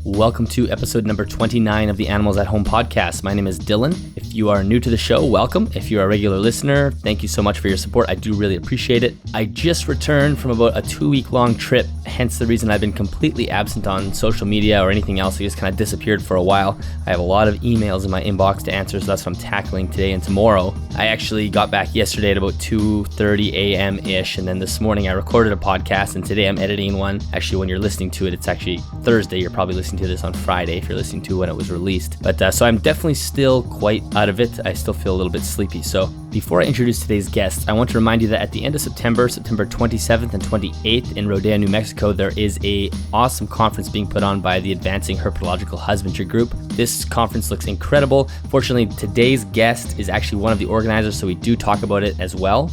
Welcome to episode number 29 of the Animals at Home podcast. My name is Dillon. If you are new to the show, welcome. If you're a regular listener, thank you so much for your support. I do really appreciate it. I just returned from about a 2-week-long trip, hence the reason I've been completely absent on social media or anything else. I just kind of disappeared for a while. I have a lot of emails in my inbox to answer, so that's what I'm tackling today and tomorrow. I actually got back yesterday at about 2:30 a.m.-ish, and then this morning I recorded a podcast, and today I'm editing one. Actually, when you're listening to it, it's actually Thursday. You're probably listening to this on Friday if you're listening to when it was released. But so I'm definitely still quite out of it. I still feel a little bit sleepy. So before I introduce today's guest, I want to remind you that at the end of September 27th and 28th in Rodeo, New Mexico, there is a awesome conference being put on by the Advancing Herpetological Husbandry Group. This conference looks incredible. Fortunately, today's guest is actually one of the organizers, so we do talk about it as well.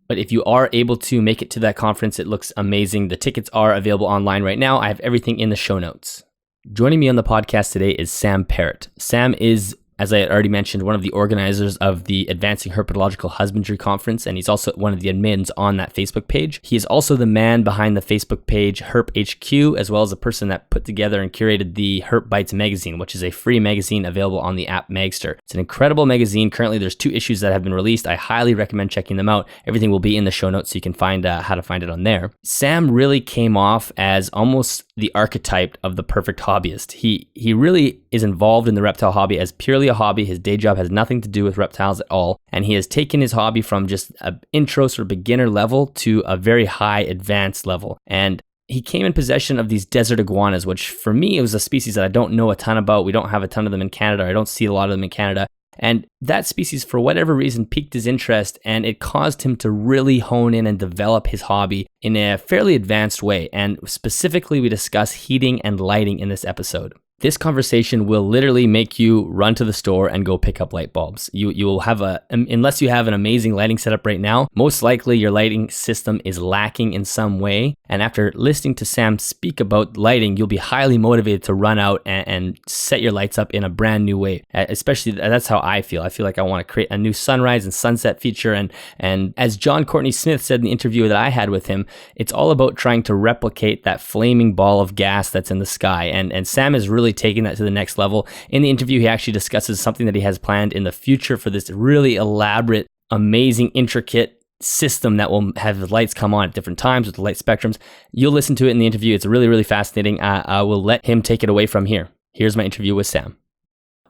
But if you are able to make it to that conference, it looks amazing. The tickets are available online right now. I have everything in the show notes. Joining me on the podcast today is Sam Perrett. Sam is, as I had already mentioned, one of the organizers of the Advancing Herpetological Husbandry Conference, and he's also one of the admins on that Facebook page. He is also the man behind the Facebook page HERP HQ, as well as a person that put together and curated the HERP BYTES magazine, which is a free magazine available on the app Magster. It's an incredible magazine. Currently, there's 2 issues that have been released. I highly recommend checking them out. Everything will be in the show notes, so you can find how to find it on there. Sam really came off as almost the archetype of the perfect hobbyist. He really is involved in the reptile hobby as purely a hobby. His day job has nothing to do with reptiles at all. And he has taken his hobby from just an intro sort of beginner level to a very high advanced level. And he came in possession of these desert iguanas, which for me, it was a species that I don't know a ton about. We don't have a ton of them in Canada. I don't see a lot of them in Canada. And that species, for whatever reason, piqued his interest, and it caused him to really hone in and develop his hobby in a fairly advanced way. And specifically, we discuss heating and lighting in this episode. This conversation will literally make you run to the store and go pick up light bulbs. You will have unless you have an amazing lighting setup right now, most likely your lighting system is lacking in some way. And after listening to Sam speak about lighting, you'll be highly motivated to run out and set your lights up in a brand new way. Especially, that's how I feel. I feel like I want to create a new sunrise and sunset feature. And as John Courtney Smith said in the interview that I had with him, it's all about trying to replicate that flaming ball of gas that's in the sky. And Sam is really taking that to the next level. In the interview, he actually discusses something that he has planned in the future for this really elaborate, amazing, intricate system that will have lights come on at different times with the light spectrums. You'll listen to it in the interview. It's really, really fascinating. I will let him take it away from here. Here's my interview with Sam.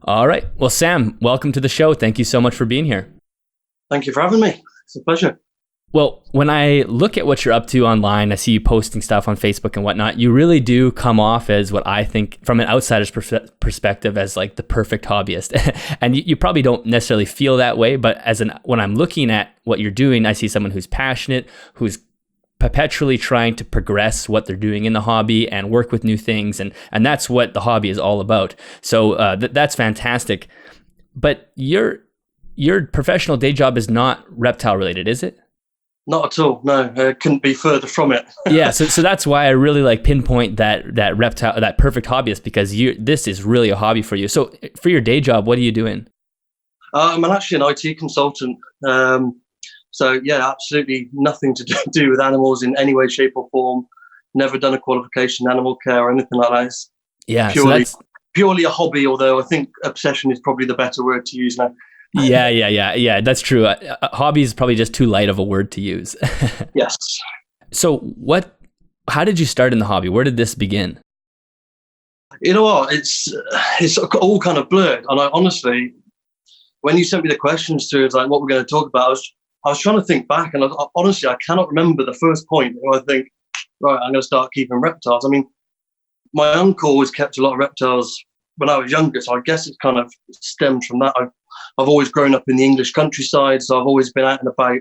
All right. Well, Sam, welcome to the show. Thank you so much for being here. Thank you for having me. It's a pleasure. Well, when I look at what you're up to online, I see you posting stuff on Facebook and whatnot. You really do come off as what I think, from an outsider's perspective, as like the perfect hobbyist. And you probably don't necessarily feel that way, but when I'm looking at what you're doing, I see someone who's passionate, who's perpetually trying to progress what they're doing in the hobby and work with new things, and that's what the hobby is all about. So that's fantastic. But your professional day job is not reptile related, is it? Not at all. No, couldn't be further from it. Yeah, so that's why I really pinpoint that reptile, that perfect hobbyist, because this is really a hobby for you. So for your day job, what are you doing? I'm actually an IT consultant. So yeah, absolutely nothing to do with animals in any way, shape or form. Never done a qualification in animal care or anything like that. It's purely a hobby, although I think obsession is probably the better word to use now. Yeah, that's true. Hobby is probably just too light of a word to use. Yes. So how did you start in the hobby? Where did this begin? You know what? It's all kind of blurred. And I honestly, when you sent me the questions to, it's like what we're going to talk about, I was trying to think back, and honestly, I cannot remember the first point where I think, right, I'm going to start keeping reptiles. I mean, my uncle always kept a lot of reptiles when I was younger, so I guess it kind of stems from that. I've always grown up in the English countryside, so I've always been out and about,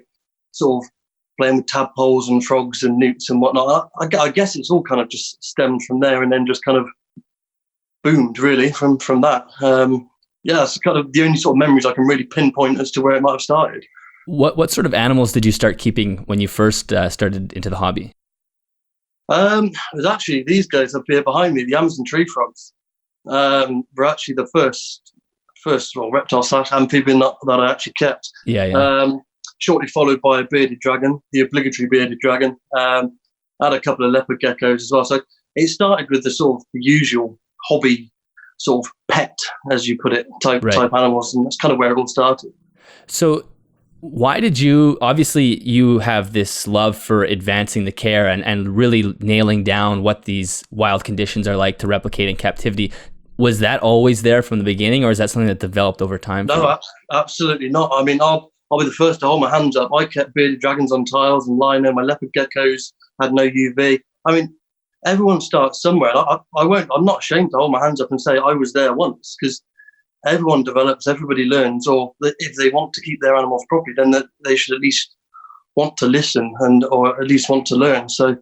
sort of playing with tadpoles and frogs and newts and whatnot. I guess it's all kind of just stemmed from there, and then just kind of boomed really from that. It's kind of the only sort of memories I can really pinpoint as to where it might have started. What sort of animals did you start keeping when you first started into the hobby? It was actually these guys up here behind me, the Amazon tree frogs. Were actually the first reptile / amphibian that I actually kept. Shortly followed by a bearded dragon, the obligatory bearded dragon. I had a couple of leopard geckos as well. So it started with the sort of usual hobby, sort of pet, as you put it, type animals, and that's kind of where it all started. So why did you, obviously you have this love for advancing the care and really nailing down what these wild conditions are like to replicate in captivity. Was that always there from the beginning, or is that something that developed over time? No, absolutely not. I mean, I'll be the first to hold my hands up. I kept bearded dragons on tiles and lino. My leopard geckos had no UV. I mean, everyone starts somewhere. I'm not ashamed to hold my hands up and say I was there once, because everyone develops, everybody learns, or if they want to keep their animals properly, then they should at least want to listen or at least want to learn. So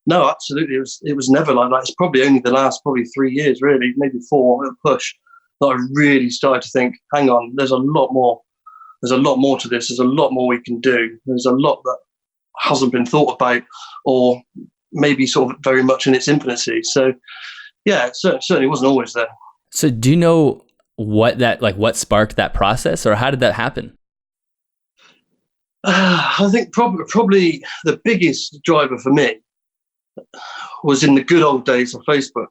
no, absolutely. It was never like that. It's probably only the last 3 years, really, maybe 4 at a push, that I really started to think, hang on, there's a lot more. There's a lot more to this. There's a lot more we can do. There's a lot that hasn't been thought about, or maybe sort of very much in its infancy. So yeah, it certainly wasn't always there. So do you know what sparked that process, or how did that happen? I think probably the biggest driver for me was in the good old days of Facebook,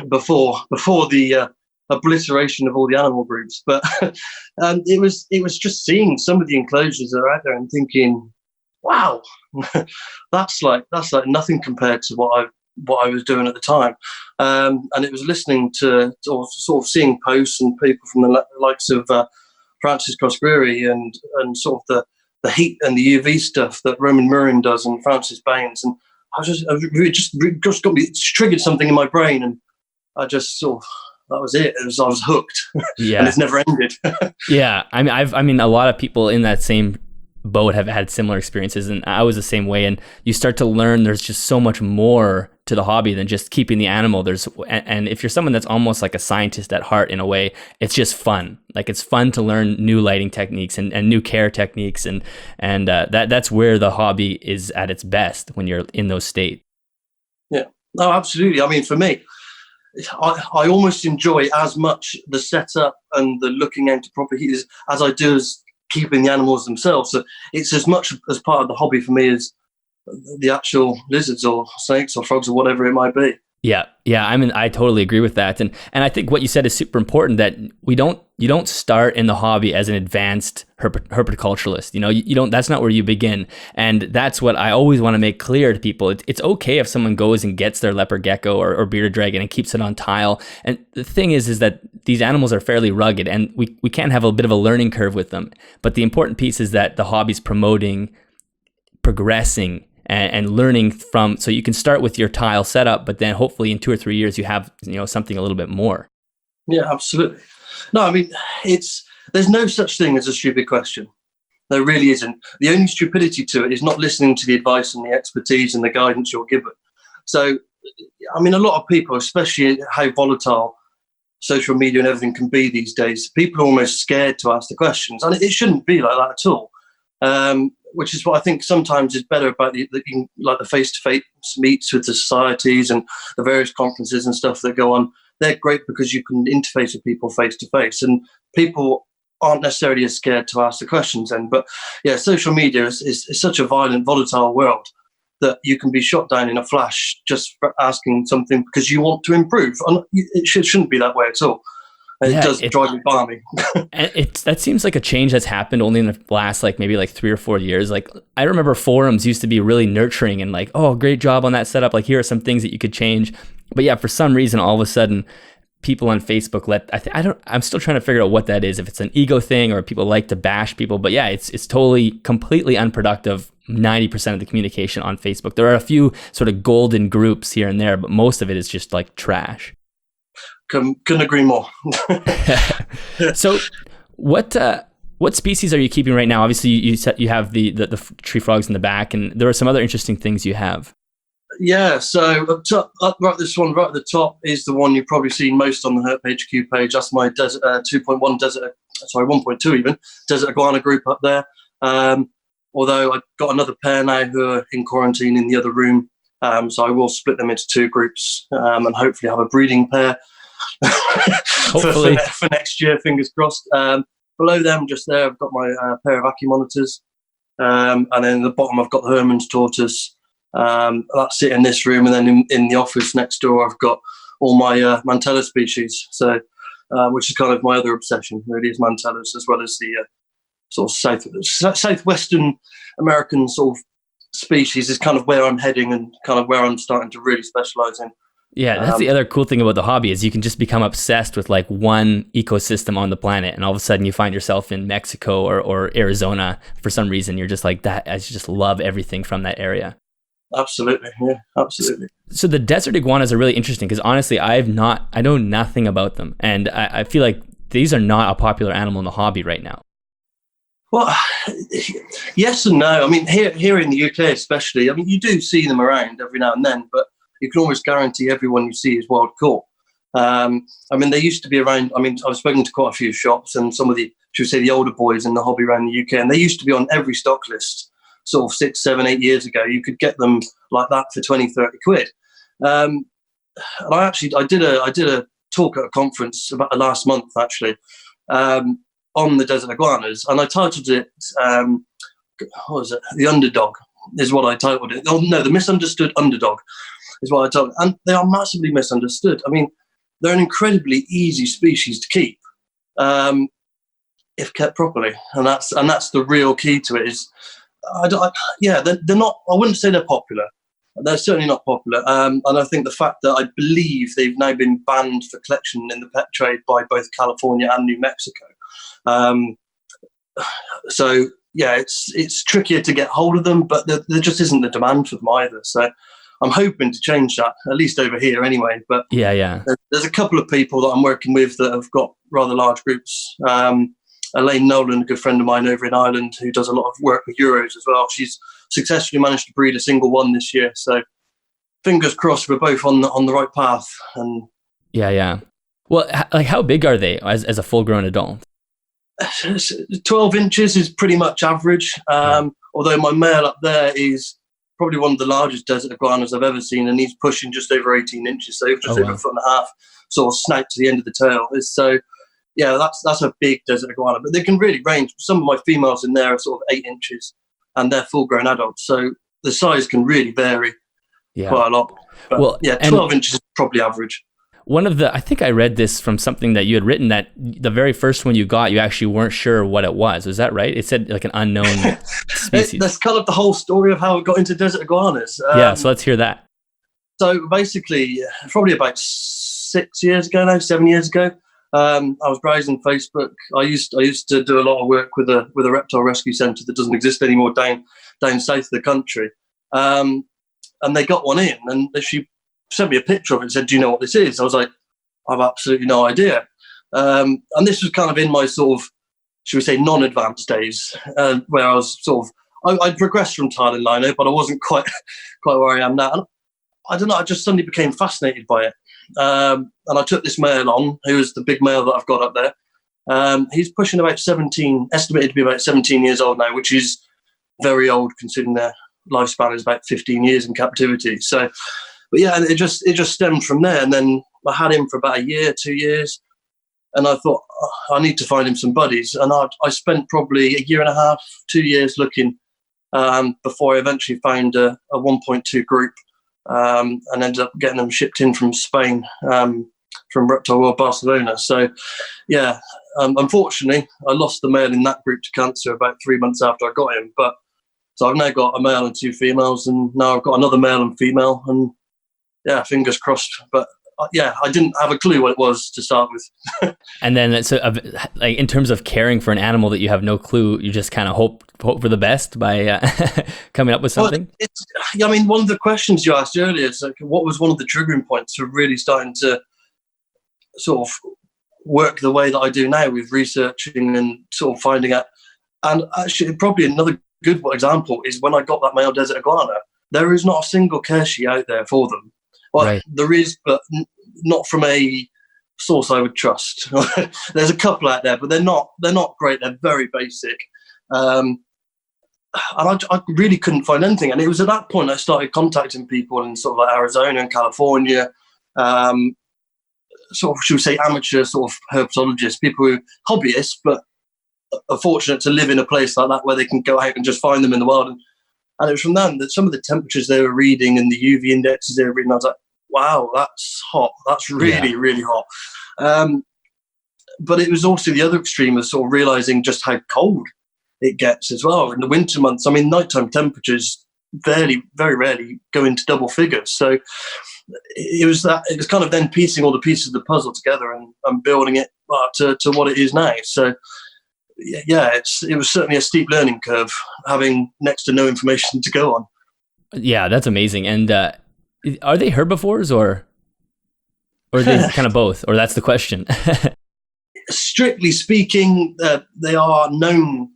before the obliteration of all the animal groups. But it was just seeing some of the enclosures that are out there and thinking, wow, that's like nothing compared to what I was doing at the time. And it was listening to, or sort of seeing posts and people from the likes of Francis Cosgrave and sort of the heat and the UV stuff that Roman Murin does and Francis Baines. And it just got me, it triggered something in my brain, and I just sort of, that was it. I was hooked. Yeah. And it's never ended. Yeah. I mean, a lot of people in that same boat have had similar experiences, and I was the same way. And you start to learn there's just so much more to the hobby than just keeping the animal. And if you're someone that's almost like a scientist at heart in a way, it's just fun. Like, it's fun to learn new lighting techniques and new care techniques, and that's where the hobby is at its best, when you're in those states. Yeah, no, absolutely. I mean, for me, I almost enjoy as much the setup and the looking into proper heat as I do as keeping the animals themselves. So it's as much as part of the hobby for me as the actual lizards or snakes or frogs or whatever it might be. Yeah. I mean, I totally agree with that, and I think what you said is super important. That you don't start in the hobby as an advanced herpetoculturalist. You don't. That's not where you begin, and that's what I always want to make clear to people. It's okay if someone goes and gets their leopard gecko or bearded dragon and keeps it on tile. And the thing is that these animals are fairly rugged, and we can have a bit of a learning curve with them. But the important piece is that the hobby's promoting progressing and learning from, so you can start with your tile setup, but then hopefully in 2 or 3 years you have something a little bit more. Yeah, absolutely. No, I mean, there's no such thing as a stupid question. There really isn't. The only stupidity to it is not listening to the advice and the expertise and the guidance you're given. So, I mean, a lot of people, especially how volatile social media and everything can be these days, people are almost scared to ask the questions, and it shouldn't be like that at all. Which is what I think sometimes is better about the face-to-face meets with the societies and the various conferences and stuff that go on. They're great because you can interface with people face-to-face, and people aren't necessarily as scared to ask the questions then. But yeah, social media is such a violent, volatile world that you can be shot down in a flash just for asking something because you want to improve. And it shouldn't be that way at all. And it does drive me balmy. That seems like a change that's happened only in the last maybe 3 or 4 years. Like, I remember forums used to be really nurturing and like, oh, great job on that setup. Like, here are some things that you could change. But yeah, for some reason, all of a sudden, people on Facebook I'm still trying to figure out what that is. If it's an ego thing or people like to bash people. But yeah, it's totally, completely unproductive. 90% of the communication on Facebook. There are a few sort of golden groups here and there, but most of it is just like trash. Couldn't agree more. So what What species are you keeping right now? Obviously, you have the tree frogs in the back, and there are some other interesting things you have. Yeah, so this one right at the top is the one you've probably seen most on the HERP HQ page. That's my desert 2.1 desert, 1.2 even, desert iguana group up there. Although I've got another pair now who are in quarantine in the other room. So I will split them into two groups and hopefully have a breeding pair for next year, fingers crossed. Below them, just there, I've got my pair of Aki monitors. And then at the bottom, I've got the Herman's Tortoise. That's it in this room. And then in the office next door, I've got all my Mantella species. So, which is kind of my other obsession, really, is Mantellas, as well as the sort of southwestern American sort of species is kind of where I'm heading and kind of where I'm starting to really specialize in. Yeah, that's the other cool thing about the hobby is you can just become obsessed with like one ecosystem on the planet, and all of a sudden you find yourself in Mexico or Arizona for some reason. You're just like that. I just love everything from that area. Absolutely, yeah, absolutely. So the desert iguanas are really interesting because honestly, I know nothing about them, and I feel like these are not a popular animal in the hobby right now. Well, yes and no. I mean, here in the UK especially, I mean, you do see them around every now and then, but you can almost guarantee everyone you see is wild caught. I mean, they used to be around. I mean, I've spoken to quite a few shops and some of the, should we say, the older boys in the hobby around the UK, and they used to be on every stock list sort of 6, 7, 8 years ago. You could get them like that for 20, 30 quid. And I did a talk at a conference about last month, actually, on the desert iguanas, and I titled it, what was it? The Underdog is what I titled it. Oh, no, the Misunderstood Underdog is what I told, and they are massively misunderstood. I mean, they're an incredibly easy species to keep if kept properly, and that's the real key to it. Is they're not. I wouldn't say they're popular. They're certainly not popular, and I think the fact that I believe they've now been banned for collection in the pet trade by both California and New Mexico. So yeah, it's trickier to get hold of them, but there just isn't the demand for them either. So I'm hoping to change that, at least over here anyway. But yeah, there's a couple of people that I'm working with that have got rather large groups. Elaine Nolan, a good friend of mine over in Ireland, who does a lot of work with Euros as well. She's successfully managed to breed a single one this year. So fingers crossed we're both on the right path. And yeah. Well, like how big are they as a full-grown adult? 12 inches is pretty much average. Although my male up there is probably one of the largest desert iguanas I've ever seen, and he's pushing just over 18 inches, so just over a foot and a half, sort of snout to the end of the tail. So yeah, that's a big desert iguana, but they can really range. Some of my females in there are sort of 8 inches, and they're full-grown adults, so the size can really vary quite a lot. But well, yeah, 12 inches is probably average. I think I read this from something that you had written, that the very first one you got, you actually weren't sure what it was. Was that right? It said like an unknown species. That's kind of the whole story of how it got into desert iguanas. So let's hear that. So basically, probably about 7 years ago, I was browsing Facebook. I used to do a lot of work with a reptile rescue centre that doesn't exist anymore down south of the country. And they got one in, and she sent me a picture of it and said, "Do you know what this is?" I was like, "I've absolutely no idea." And this was kind of in my sort of, should we say, non-advanced days, where I was sort of, I'd progressed from tiling lino, but I wasn't quite where I am now. And I don't know, I just suddenly became fascinated by it. And I took this male on, who is the big male that I've got up there. He's pushing about 17, estimated to be about 17 years old now, which is very old considering their lifespan is about 15 years in captivity. So, but yeah, and it just stemmed from there. And then I had him for about a year, 2 years. And I thought, I need to find him some buddies. And I spent probably a year and a half, 2 years looking before I eventually found a 1.2 group and ended up getting them shipped in from Spain, from Reptile World Barcelona. So yeah, unfortunately, I lost the male in that group to cancer about 3 months after I got him. But so I've now got a male and 2 females, and now I've got another male and female, and yeah, fingers crossed. But yeah, I didn't have a clue what it was to start with. And then, so like in terms of caring for an animal that you have no clue, you just kind of hope for the best by coming up with something. Well, I mean, one of the questions you asked earlier is like, what was one of the triggering points for really starting to sort of work the way that I do now with researching and sort of finding out. And actually, probably another good example is when I got that male desert iguana. There is not a single care sheet out there for them. Well, right. There is, but not from a source I would trust. There's a couple out there, but they're not great. They're very basic. And I really couldn't find anything. And it was at that point I started contacting people in sort of like Arizona and California, sort of, should we say, amateur sort of herpetologists, people who hobbyists, but are fortunate to live in a place like that where they can go out and just find them in the wild. And it was from them that some of the temperatures they were reading and the UV indexes they were reading, I was like, wow, that's hot. That's really, really hot. But it was also the other extreme of sort of realizing just how cold it gets as well. In the winter months, I mean, nighttime temperatures very rarely go into double figures. So it was kind of then piecing all the pieces of the puzzle together and building it to what it is now. So yeah, it was certainly a steep learning curve, having next to no information to go on. Yeah, that's amazing. And are they herbivores or are they kind of both? Or that's the question. Strictly speaking, they are known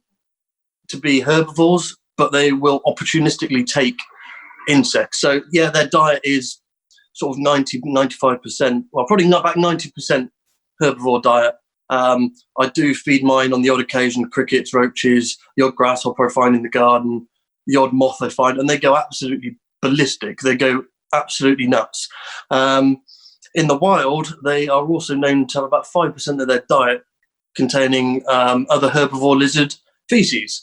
to be herbivores, but they will opportunistically take insects. So yeah, their diet is sort of 95%, well, probably not about 90% herbivore diet. I do feed mine on the odd occasion, crickets, roaches, the odd grasshopper I find in the garden, the odd moth I find, and they go absolutely ballistic. They go absolutely nuts. In the wild, they are also known to have about 5% of their diet containing other herbivore lizard feces,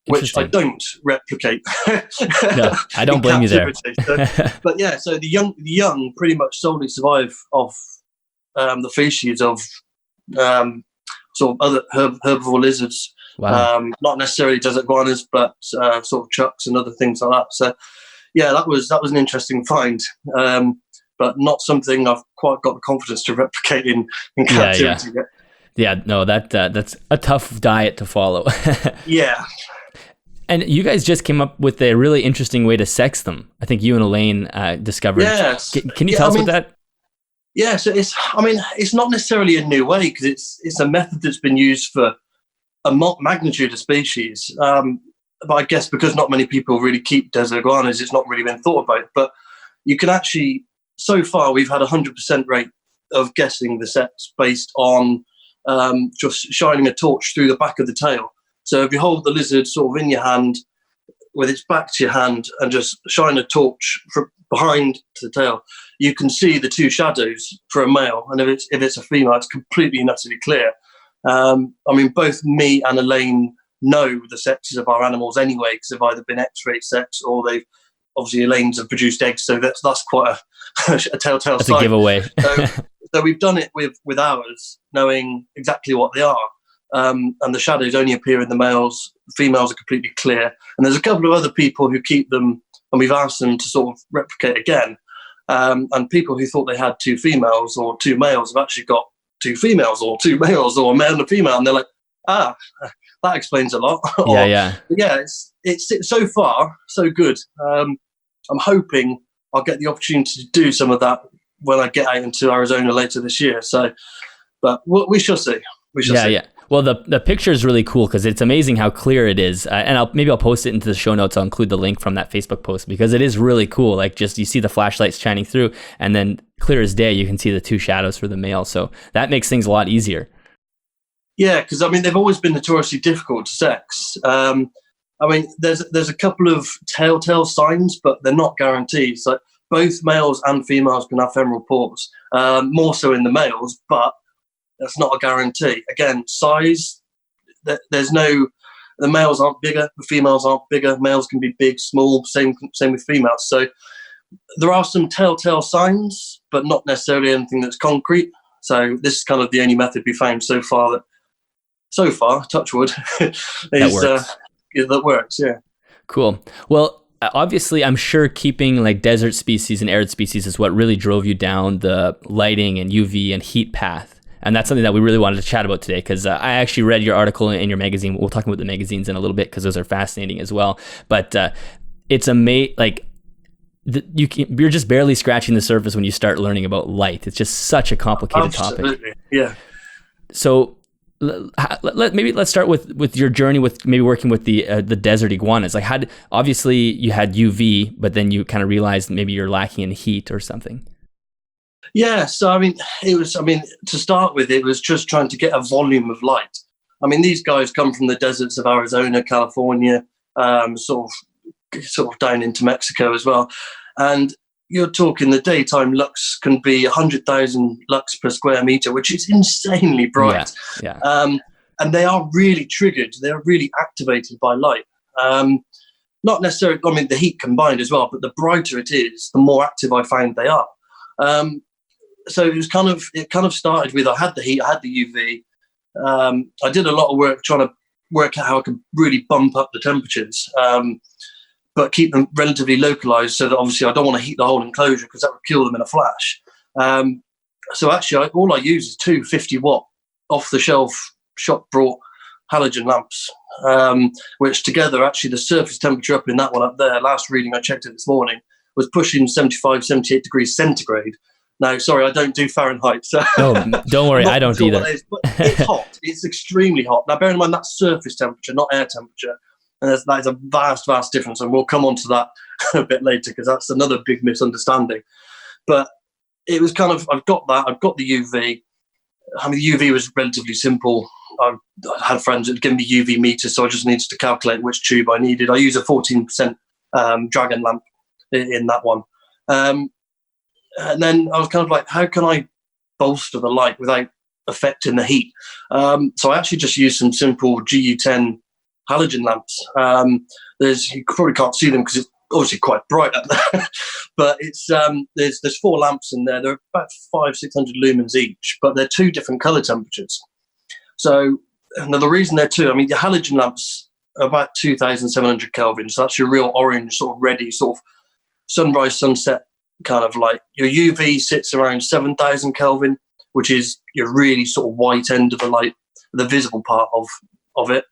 which I don't replicate. No, I don't blame you there. But yeah, so the young pretty much solely survive off the feces of sort of other herbivore lizards. Wow. Not necessarily desert iguanas, but sort of chucks and other things like that. So yeah, that was an interesting find. But not something I've quite got the confidence to replicate in captivity yet. Yeah, no, that's a tough diet to follow. Yeah. And you guys just came up with a really interesting way to sex them. I think you and Elaine discovered. Yes. Can you tell us about that? Yeah, so it's not necessarily a new way because it's a method that's been used for a magnitude of species. But I guess because not many people really keep desert iguanas, it's not really been thought about. But you can actually, so far, we've had 100% rate of guessing the sex based on just shining a torch through the back of the tail. So if you hold the lizard sort of in your hand with its back to your hand and just shine a torch from behind to the tail, you can see the two shadows for a male. And if it's a female, it's completely and utterly clear. I mean, both me and Elaine know the sexes of our animals anyway, because they've either been X-ray sex or they've obviously Elaine's have produced eggs. So that's quite a telltale sign. That's a giveaway. So we've done it with ours, knowing exactly what they are. And the shadows only appear in the males. The females are completely clear. And there's a couple of other people who keep them, and we've asked them to sort of replicate again. And people who thought they had two females or two males have actually got two females or two males or a male and a female. And they're like, that explains a lot. Yeah. It's so far, so good. I'm hoping I'll get the opportunity to do some of that when I get out into Arizona later this year. So, but we shall see. Yeah. Well, the picture is really cool because it's amazing how clear it is. And I'll post it into the show notes. I'll include the link from that Facebook post because it is really cool. Like just you see the flashlights shining through and then clear as day, you can see the two shadows for the male. So that makes things a lot easier. Yeah, because I mean, they've always been notoriously difficult to sex. I mean, there's a couple of telltale signs, but they're not guaranteed. So both males and females can have femoral pores, more so in the males, but that's not a guarantee. Again, size, the males aren't bigger, the females aren't bigger. Males can be big, small, same with females. So there are some telltale signs, but not necessarily anything that's concrete. So this is kind of the only method we found so far, touch wood, that works. Yeah. Cool. Well, obviously, I'm sure keeping like desert species and arid species is what really drove you down the lighting and UV and heat path. And that's something that we really wanted to chat about today because I actually read your article in your magazine. We'll talk about the magazines in a little bit because those are fascinating as well. But it's amazing. Like you're just barely scratching the surface when you start learning about light. It's just such a complicated topic. Yeah. So let's start with your journey with maybe working with the desert iguanas. Like, obviously you had UV, but then you kind of realized maybe you're lacking in heat or something. Yeah. So to start with, it was just trying to get a volume of light. I mean, these guys come from the deserts of Arizona, California, sort of down into Mexico as well, and you're talking the daytime lux can be 100,000 lux per square meter, which is insanely bright. Yeah. And they are really triggered. They're really activated by light. Not necessarily, I mean, the heat combined as well, but the brighter it is, the more active I find they are. So it kind of started with, I had the heat, I had the UV. I did a lot of work trying to work out how I could really bump up the temperatures. But keep them relatively localized so that obviously I don't want to heat the whole enclosure because that would kill them in a flash. So actually, all I use is two 50-watt off-the-shelf shop-brought halogen lamps, which together, actually, the surface temperature up in that one up there, last reading I checked it this morning, was pushing 75, 78 degrees centigrade. Now, sorry, I don't do Fahrenheit. So no, don't worry, I don't either. But it's hot. It's extremely hot. Now, bear in mind, that's surface temperature, not air temperature. And that is a vast, vast difference. And we'll come on to that a bit later because that's another big misunderstanding. But it was kind of, I've got that. I've got the UV. I mean, the UV was relatively simple. I had friends that had given me UV meters, so I just needed to calculate which tube I needed. I use a 14% dragon lamp in that one. And then I was kind of like, how can I bolster the light without affecting the heat? So I actually just used some simple GU10 halogen lamps. You probably can't see them because it's obviously quite bright up there, but it's there's 4 lamps in there. They're about 500-600 lumens each, but they're 2 different color temperatures. So now the reason they're 2, I mean, the halogen lamps are about 2,700 Kelvin, so that's your real orange, sort of reddy, sort of sunrise, sunset kind of light. Your UV sits around 7,000 Kelvin, which is your really sort of white end of the light, the visible part of it.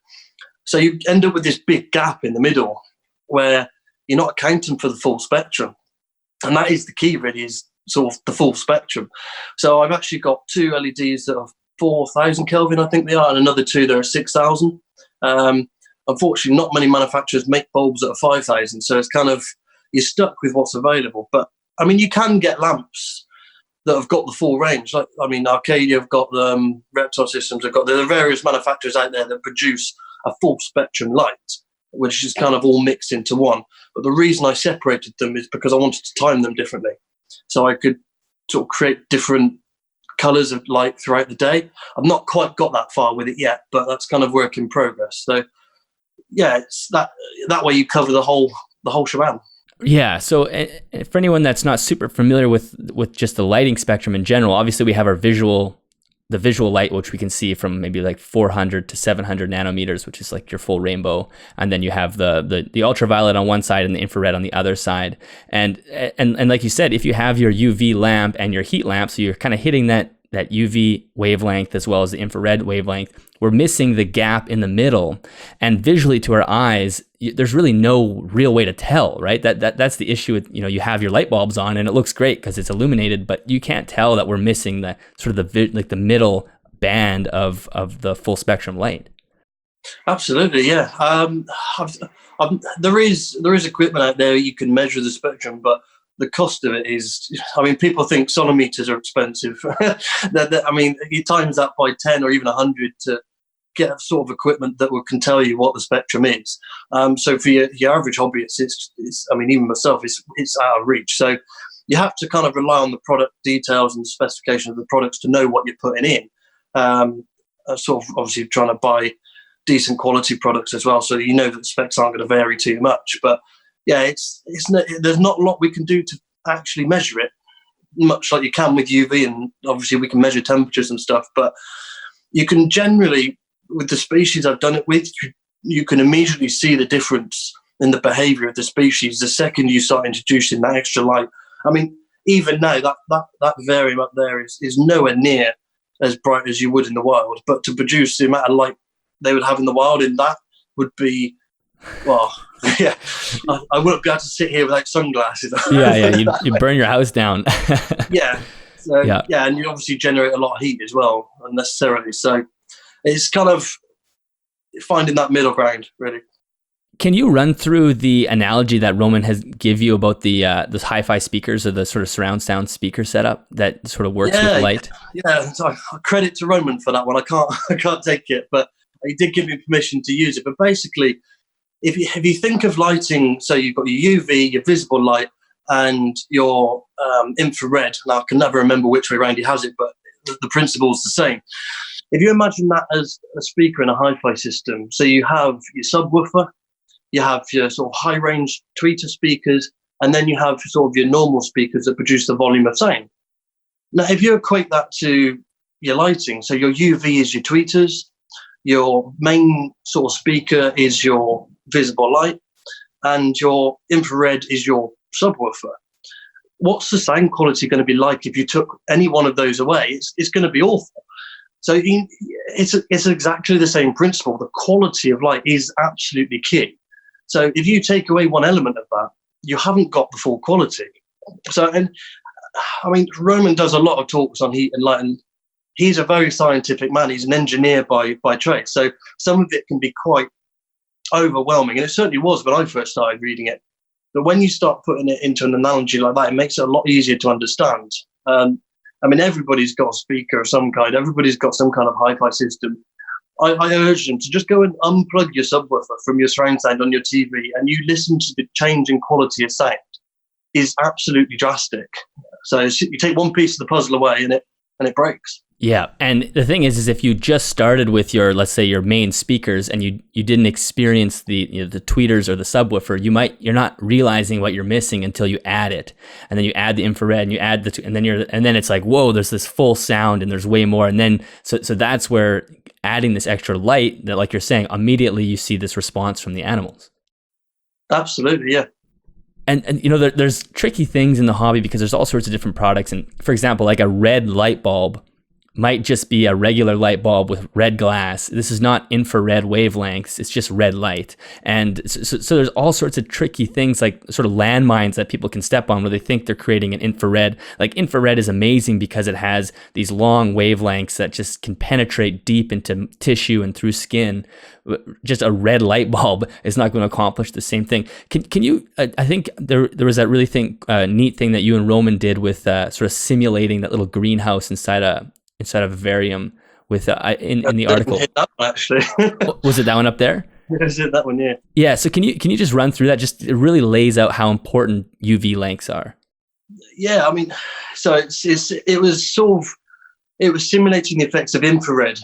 So you end up with this big gap in the middle where you're not accounting for the full spectrum. And that is the key, really, is sort of the full spectrum. So I've actually got 2 LEDs that are 4,000 Kelvin, I think they are, and another 2 that are 6,000. Unfortunately, not many manufacturers make bulbs that are 5,000. So it's kind of, you're stuck with what's available. But, I mean, you can get lamps that have got the full range. Like, I mean, Arcadia have got the Reptile systems. There are various manufacturers out there that produce a full spectrum light, which is kind of all mixed into one. But the reason I separated them is because I wanted to time them differently. So I could sort of create different colors of light throughout the day. I've not quite got that far with it yet, but that's kind of work in progress. So yeah, it's that way you cover the whole shebang. Yeah. So for anyone that's not super familiar with just the lighting spectrum in general, obviously we have the visual light, which we can see from maybe like 400 to 700 nanometers, which is like your full rainbow. And then you have the ultraviolet on one side and the infrared on the other side. And like you said, if you have your UV lamp and your heat lamp, so you're kind of hitting that UV wavelength as well as the infrared wavelength, we're missing the gap in the middle. And visually to our eyes, there's really no real way to tell, right? That's the issue with, you have your light bulbs on and it looks great because it's illuminated, but you can't tell that we're missing the sort of the middle band of the full spectrum light. Absolutely, yeah. There is equipment out there you can measure the spectrum, but the cost of it is, I mean, people think sonometers are expensive. I mean, you times that by 10 or even 100 to get a sort of equipment that can tell you what the spectrum is. So for your average hobbyist, it's I mean, even myself, it's out of reach. So you have to kind of rely on the product details and the specification of the products to know what you're putting in. Sort of obviously trying to buy decent quality products as well, so that you know that the specs aren't going to vary too much. But yeah, there's not a lot we can do to actually measure it, much like you can with UV, and obviously we can measure temperatures and stuff. But you can generally, with the species I've done it with, you can immediately see the difference in the behaviour of the species the second you start introducing that extra light. I mean, even now that varium up there is nowhere near as bright as you would in the wild, but to produce the amount of light they would have in the wild, in that would be Well, yeah, I wouldn't be able to sit here without sunglasses. Yeah, you burn your house down. Yeah. So, Yeah. yeah, and you obviously generate a lot of heat as well, unnecessarily. So it's kind of finding that middle ground, really. Can you run through the analogy that Roman has give you about the hi-fi speakers or the sort of surround sound speaker setup that sort of works with light? Yeah. So credit to Roman for that one. I can't take it, but he did give me permission to use it. But basically, if you think of lighting, so you've got your UV, your visible light, and your infrared. Now I can never remember which way around he has it, but the principle's the same. If you imagine that as a speaker in a hi-fi system, so you have your subwoofer, you have your sort of high-range tweeter speakers, and then you have sort of your normal speakers that produce the volume of sound. Now, if you equate that to your lighting, so your UV is your tweeters, your main sort of speaker is your visible light, and your infrared is your subwoofer. What's the sound quality going to be like if you took any one of those away? It's going to be awful. So it's exactly the same principle. The quality of light is absolutely key. So if you take away one element of that, you haven't got the full quality. So, and I mean, Roman does a lot of talks on heat and light, and he's a very scientific man. He's an engineer by trade. So some of it can be quite overwhelming, and it certainly was when I first started reading it. But when you start putting it into an analogy like that, it makes it a lot easier to understand. I mean, everybody's got a speaker of some kind. Everybody's got some kind of hi-fi system. I urge them to just go and unplug your subwoofer from your surround sound on your TV, and you listen to the change in quality of sound is absolutely drastic. So you take one piece of the puzzle away, and it breaks. Yeah, and the thing is if you just started with your, let's say, your main speakers, and you didn't experience the tweeters or the subwoofer, you're not realizing what you're missing until you add it, and then you add the infrared, and you add and then it's like, whoa, there's this full sound, and there's way more, and then so that's where adding this extra light, that, like you're saying, immediately you see this response from the animals. Absolutely, yeah. And there's tricky things in the hobby because there's all sorts of different products, and for example, like a red light bulb might just be a regular light bulb with red glass. This is not infrared wavelengths. It's just red light. And so there's all sorts of tricky things, like sort of landmines that people can step on where they think they're creating an infrared. Like infrared is amazing because it has these long wavelengths that just can penetrate deep into tissue and through skin. Just a red light bulb is not going to accomplish the same thing. Can you, I think there was that really neat thing that you and Roman did with sort of simulating that little greenhouse inside a vivarium with in the article. Hit that one, actually. Was it that one up there? Yes, that one, yeah. Yeah. So can you just run through that? Just it really lays out how important UV lengths are. Yeah, I mean, so it was simulating the effects of infrared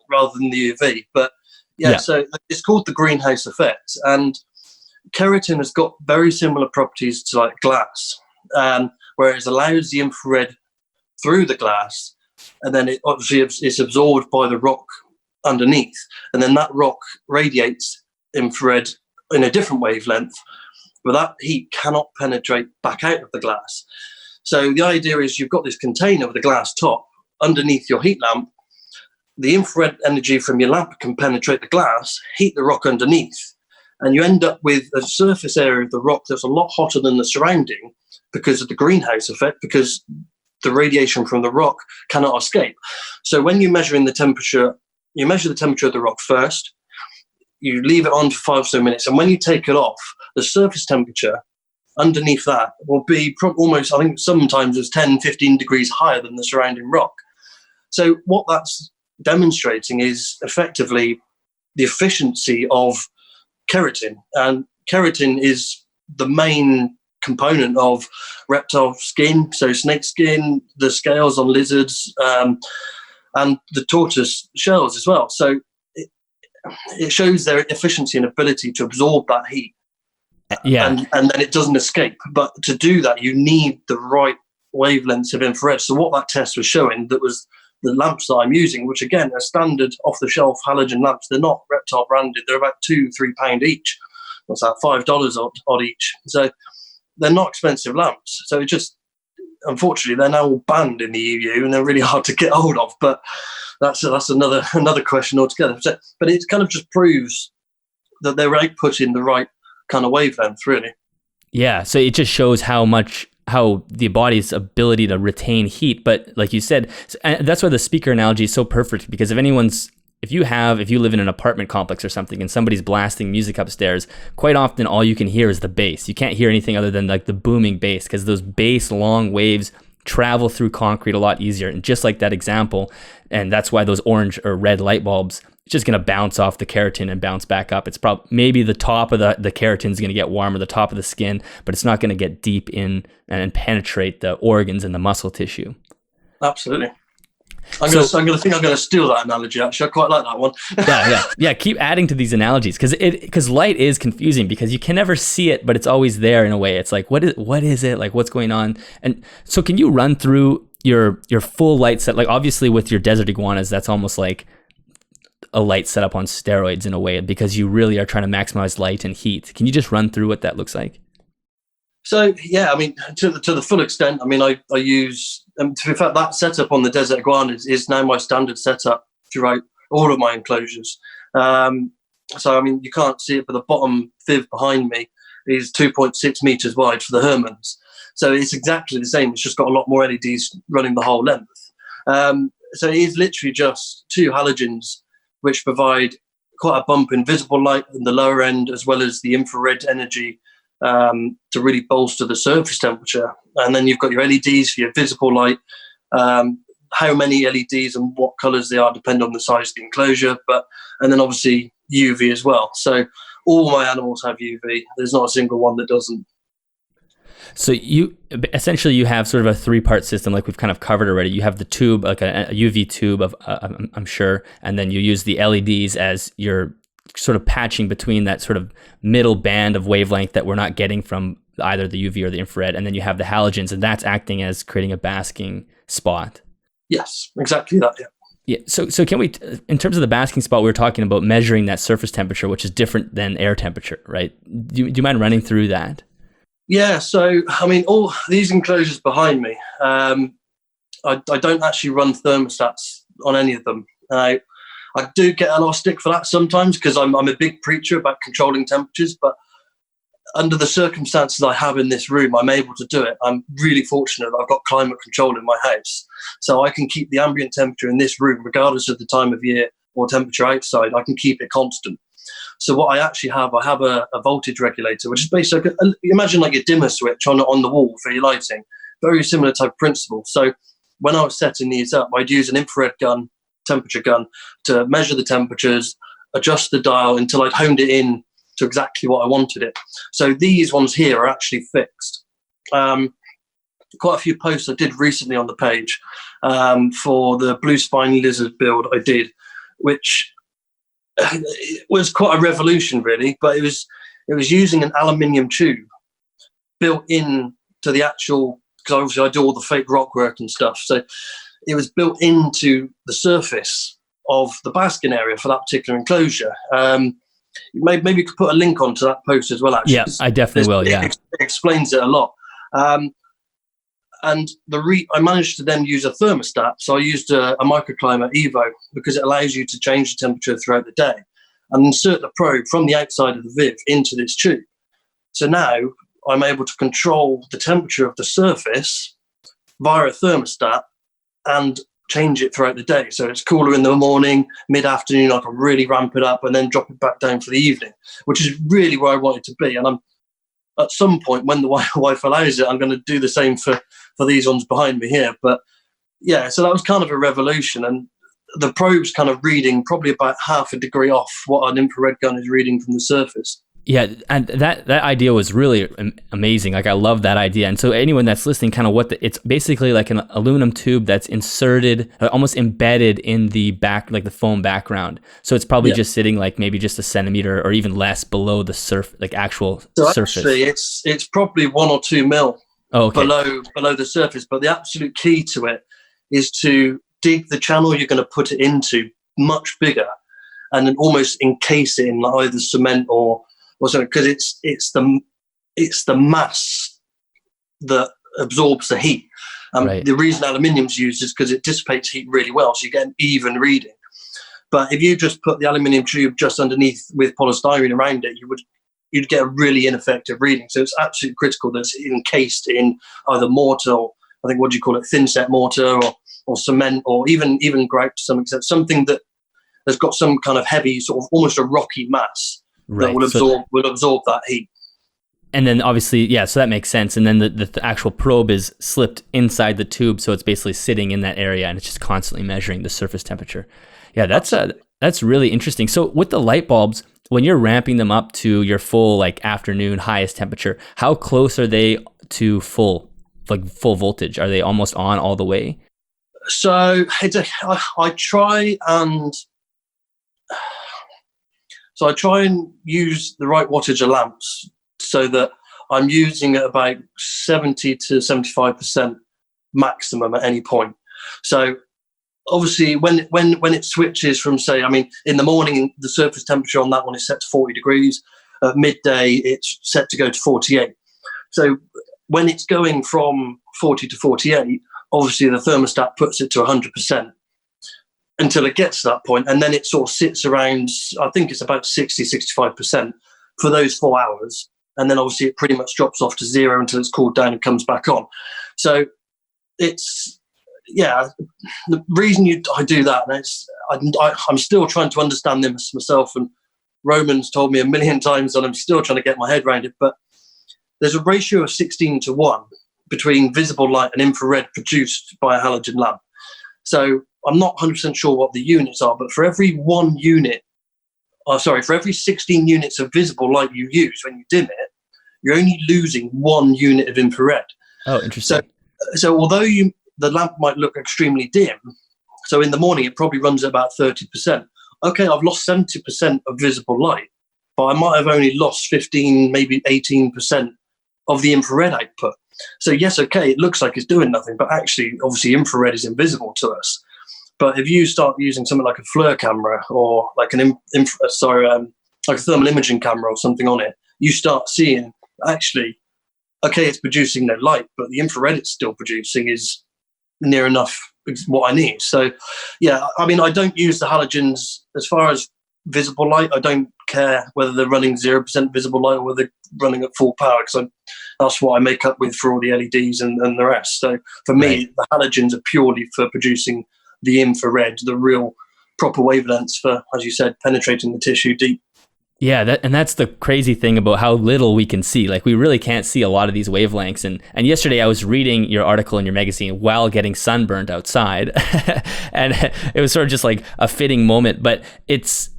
rather than the UV, but yeah. So it's called the greenhouse effect, and keratin has got very similar properties to like glass, where it allows the infrared through the glass, and then it obviously is absorbed by the rock underneath, and then that rock radiates infrared in a different wavelength, but that heat cannot penetrate back out of the glass. So the idea is you've got this container with a glass top underneath your heat lamp. The infrared energy from your lamp can penetrate the glass, heat the rock underneath, and you end up with a surface area of the rock that's a lot hotter than the surrounding because of the greenhouse effect, because the radiation from the rock cannot escape. So when you're measuring the temperature, you measure the temperature of the rock first, you leave it on for 5 or so minutes, and when you take it off, the surface temperature underneath that will be almost, I think sometimes it's 10, 15 degrees higher than the surrounding rock. So what that's demonstrating is effectively the efficiency of keratin. And keratin is the main component of reptile skin, so snake skin, the scales on lizards, and the tortoise shells as well. So it shows their efficiency and ability to absorb that heat. Yeah. And then it doesn't escape. But to do that, you need the right wavelengths of infrared. So what that test was showing, that was the lamps that I'm using, which again are standard off-the-shelf halogen lamps. They're not reptile branded. They're about £2-3 each. What's that? $5 odd each. So they're not expensive lamps. So it just, unfortunately, they're now all banned in the EU and they're really hard to get hold of. But that's another question altogether. So, but it kind of just proves that they're outputting the right kind of wavelength, really. Yeah, so it just shows how the body's ability to retain heat. But like you said, and that's why the speaker analogy is so perfect, because if you live in an apartment complex or something and somebody's blasting music upstairs, quite often all you can hear is the bass. You can't hear anything other than like the booming bass, because those bass long waves travel through concrete a lot easier. And just like that example, and that's why those orange or red light bulbs, it's just going to bounce off the keratin and bounce back up. It's probably maybe the top of the keratin is going to get warmer, the top of the skin, but it's not going to get deep in and penetrate the organs and the muscle tissue. Absolutely. I'm going to steal that analogy. Actually, I quite like that one. Yeah. Keep adding to these analogies, because light is confusing, because you can never see it, but it's always there in a way. It's like, what is it? Like, what's going on? And so, can you run through your full light set? Like, obviously, with your desert iguanas, that's almost like a light setup on steroids in a way, because you really are trying to maximize light and heat. Can you just run through what that looks like? So yeah, I mean, to the full extent, I mean, I use, in fact, that setup on the desert iguanas is now my standard setup throughout all of my enclosures. So I mean, you can't see it, but the bottom viv behind me is 2.6 meters wide for the Hermans. So it's exactly the same. It's just got a lot more LEDs running the whole length. So it is literally just two halogens, which provide quite a bump in visible light in the lower end, as well as the infrared energy to really bolster the surface temperature. And then you've got your LEDs for your visible light. How many LEDs and what colours they are depend on the size of the enclosure, and then obviously UV as well. So all my animals have UV. There's not a single one that doesn't. So you have sort of a 3-part system, like we've kind of covered already. You have the tube, like a UV tube of, I'm sure, and then you use the LEDs as your sort of patching between that sort of middle band of wavelength that we're not getting from either the UV or the infrared. And then you have the halogens, and that's acting as creating a basking spot. Yes, exactly that. Yeah. So can we, in terms of the basking spot, we were talking about measuring that surface temperature, which is different than air temperature, right? Do you mind running through that? Yeah. So, I mean, all these enclosures behind me, I don't actually run thermostats on any of them. I do get a lot of stick for that sometimes, because I'm a big preacher about controlling temperatures, but under the circumstances I have in this room, I'm able to do it. I'm really fortunate that I've got climate control in my house. So I can keep the ambient temperature in this room, regardless of the time of year or temperature outside, I can keep it constant. So what I actually have, I have a voltage regulator, which is basically, imagine like a dimmer switch on the wall for your lighting. Very similar type principle. So when I was setting these up, I'd use an infrared gun, temperature gun, to measure the temperatures, adjust the dial until I'd honed it in to exactly what I wanted it. So these ones here are actually fixed. Quite a few posts I did recently on the page for the blue spiny lizard build I did, which was quite a revolution really, but it was using an aluminium tube built in to the actual, because obviously I do all the fake rock work and stuff, so it was built into the surface of the basking area for that particular enclosure. Maybe you could put a link onto that post as well, actually. Yeah, I definitely will, yeah. It explains it a lot. And I managed to then use a thermostat. So I used a microclimate Evo, because it allows you to change the temperature throughout the day, and insert the probe from the outside of the viv into this tube. So now I'm able to control the temperature of the surface via a thermostat and change it throughout the day. So it's cooler in the morning, mid-afternoon, I can really ramp it up and then drop it back down for the evening, which is really where I want it to be. And I'm at some point, when the wife allows it, I'm going to do the same for these ones behind me here. But yeah, so that was kind of a revolution. And the probe's kind of reading probably about half a degree off what an infrared gun is reading from the surface. Yeah, and that idea was really amazing. Like, I love that idea. And so anyone that's listening, kind of it's basically like an aluminum tube that's inserted, almost embedded in the back, like the foam background. So it's probably just sitting like maybe just a centimeter or even less below the actual surface. Actually, it's probably 1 or 2 mil below the surface. But the absolute key to it is to dig the channel you're going to put it into much bigger, and then almost encase it in either cement or something, because it's the mass that absorbs the heat. Right. The reason aluminium's used is because it dissipates heat really well, so you get an even reading. But if you just put the aluminium tube just underneath with polystyrene around it, you'd get a really ineffective reading. So it's absolutely critical that it's encased in either mortar, or I think, what do you call it, thin set mortar, or cement, or even grout to some extent, something that has got some kind of heavy, sort of almost a rocky mass that will absorb that heat. And then obviously, yeah, so that makes sense. And then the actual probe is slipped inside the tube, so it's basically sitting in that area, and it's just constantly measuring the surface temperature. Yeah, that's really interesting. So with the light bulbs, when you're ramping them up to your full like afternoon highest temperature, how close are they to full voltage? Are they almost on all the way? So I try and use the right wattage of lamps, so that I'm using at about 70 to 75% maximum at any point. So obviously when it switches from, say, I mean, in the morning, the surface temperature on that one is set to 40 degrees. At midday, it's set to go to 48. So when it's going from 40 to 48, obviously the thermostat puts it to 100% until it gets to that point. And then it sort of sits around, I think it's about 60, 65% for those 4 hours. And then obviously it pretty much drops off to zero until it's cooled down and comes back on. So it's, yeah, the reason I do that, and I'm still trying to understand this myself, and Roman's told me a million times, and I'm still trying to get my head around it, but there's a ratio of 16:1 between visible light and infrared produced by a halogen lamp. So I'm not 100% sure what the units are, but for every for every 16 units of visible light you use when you dim it, you're only losing 1 unit of infrared. Oh, interesting. So although the lamp might look extremely dim, so in the morning it probably runs at about 30%. Okay, I've lost 70% of visible light, but I might have only lost 15, maybe 18% of the infrared output. So yes, okay, it looks like it's doing nothing, but actually, obviously, infrared is invisible to us. But if you start using something like a FLIR camera, or like like a thermal imaging camera or something on it, you start seeing, actually, okay, it's producing no light, but the infrared it's still producing is near enough what I need. So, yeah, I mean, I don't use the halogens as far as visible light. I don't care whether they're running 0% visible light or whether they're running at full power, because that's what I make up with for all the LEDs and the rest. So for me, the halogens are purely for producing the infrared, the real proper wavelengths for, as you said, penetrating the tissue deep. Yeah, that's the crazy thing about how little we can see. Like, we really can't see a lot of these wavelengths. And yesterday I was reading your article in your magazine while getting sunburned outside. And it was sort of just like a fitting moment. But it's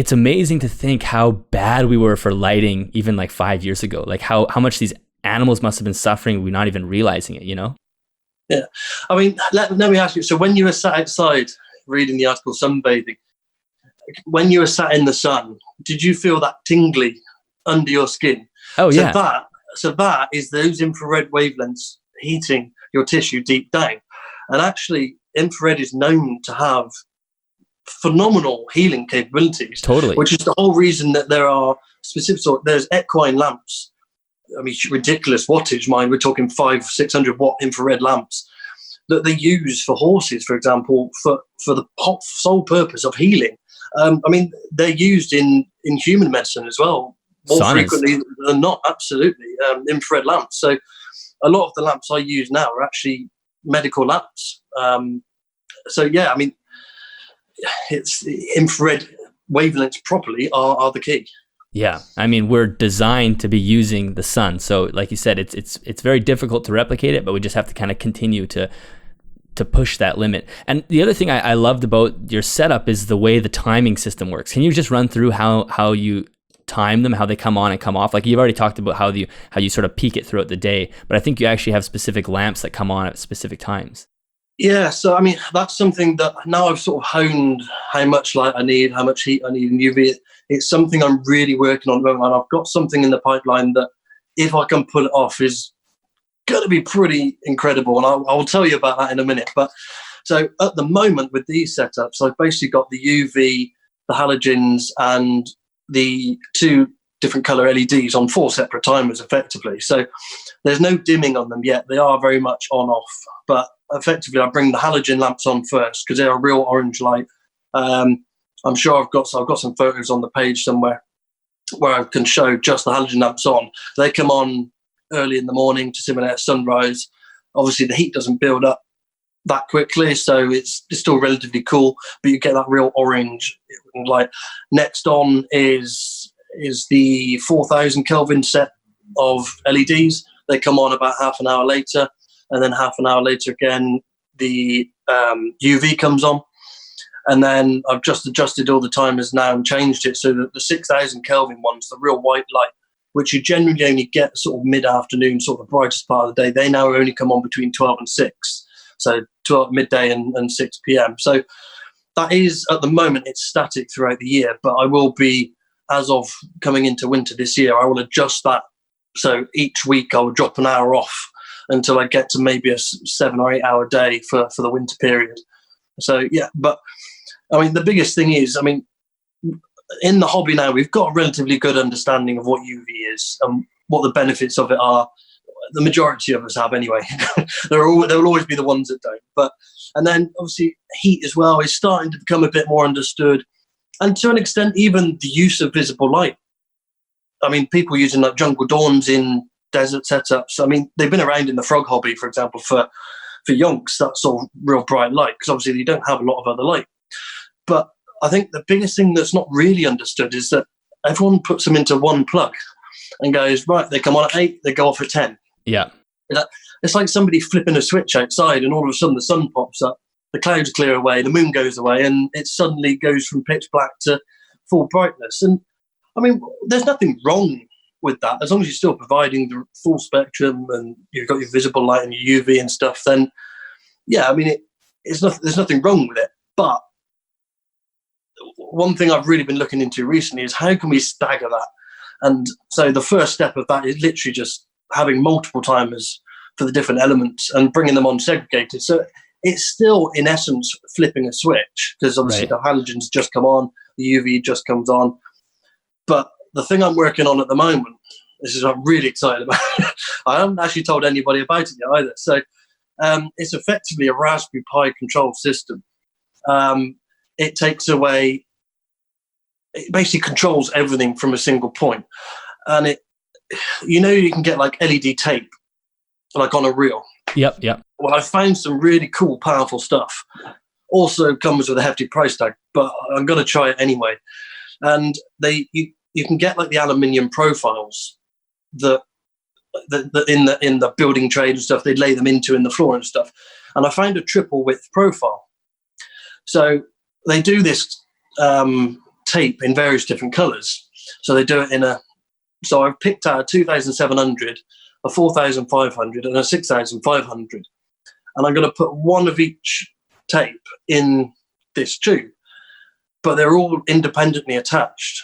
amazing to think how bad we were for lighting even like 5 years ago. Like how much these animals must have been suffering, we're not even realizing it, you know? Yeah. I mean, let me ask you, so when you were sat outside reading the article sunbathing, when you were sat in the sun, did you feel that tingly under your skin? Oh, yeah. So that is those infrared wavelengths heating your tissue deep down. And actually, infrared is known to have phenomenal healing capabilities. Totally. Which is the whole reason that there are specific there's equine lamps. I mean, ridiculous wattage. We're talking 500-600 watt infrared lamps that they use for horses, for example, for the sole purpose of healing. I mean, they're used in human medicine as well, more frequently than not. Absolutely, infrared lamps. So a lot of the lamps I use now are actually medical lamps. So yeah, I mean, it's infrared wavelengths properly are the key. Yeah, I mean, we're designed to be using the sun. So like you said, it's very difficult to replicate it, but we just have to kind of continue to push that limit. And the other thing I loved about your setup is the way the timing system works. Can you just run through how you time them, how they come on and come off? Like, you've already talked about how you sort of peak it throughout the day, but I think you actually have specific lamps that come on at specific times. Yeah, so I mean, that's something that now I've sort of honed how much light I need, how much heat I need in UV. It's something I'm really working on at the moment, and I've got something in the pipeline that, if I can pull it off, is going to be pretty incredible, and I will tell you about that in a minute. But so at the moment with these setups, I've basically got the UV, the halogens, and the 2 different color LEDs on 4 separate timers effectively. So there's no dimming on them yet. They are very much on off, but effectively I bring the halogen lamps on first because they're a real orange light. I'm sure I've got some photos on the page somewhere where I can show just the halogen lamps on. They come on early in the morning to simulate sunrise. Obviously, the heat doesn't build up that quickly, so it's still relatively cool, but you get that real orange light. Next on is the 4,000 Kelvin set of LEDs. They come on about half an hour later, and then half an hour later again, the UV comes on. And then I've just adjusted all the timers now and changed it so that the 6,000 Kelvin ones, the real white light, which you generally only get sort of mid-afternoon, sort of the brightest part of the day, they now only come on between 12 and 6. So 12 midday and 6 p.m. So that is, at the moment, it's static throughout the year, but I will be, as of coming into winter this year, I will adjust that. So each week I will drop an hour off until I get to maybe a 7 or 8 hour day for the winter period. So, yeah, but I mean, the biggest thing is, I mean, in the hobby now, we've got a relatively good understanding of what UV is and what the benefits of it are. The majority of us have anyway. There will always be the ones that don't. And then obviously heat as well is starting to become a bit more understood. And to an extent, even the use of visible light. I mean, people using like jungle dawns in desert setups. I mean, they've been around in the frog hobby, for example, for yonks, that sort of real bright light, because obviously you don't have a lot of other light. But I think the biggest thing that's not really understood is that everyone puts them into one plug and goes, right, they come on at 8, they go off at 10. Yeah. It's like somebody flipping a switch outside and all of a sudden the sun pops up, the clouds clear away, the moon goes away, and it suddenly goes from pitch black to full brightness. And I mean, there's nothing wrong with that. As long as you're still providing the full spectrum and you've got your visible light and your UV and stuff, then yeah, I mean, there's nothing wrong with it. But one thing I've really been looking into recently is how can we stagger that? And so the first step of that is literally just having multiple timers for the different elements and bringing them on segregated. So it's still, in essence, flipping a switch, because obviously the halogens just come on, the UV just comes on. But the thing I'm working on at the moment, this is what I'm really excited about. I haven't actually told anybody about it yet either. So it's effectively a Raspberry Pi control system. It takes away, it basically controls everything from a single point. And it, you know, you can get like LED tape, like on a reel. Yep. Well, I found some really cool, powerful stuff. Also comes with a hefty price tag, but I'm going to try it anyway. And you can get like the aluminium profiles that in the building trade and stuff, they'd lay them into in the floor and stuff. And I found a triple width profile. So they do this tape in various different colors. So they do it so I've picked out a 2,700, a 4,500 and a 6,500. And I'm going to put one of each tape in this tube, but they're all independently attached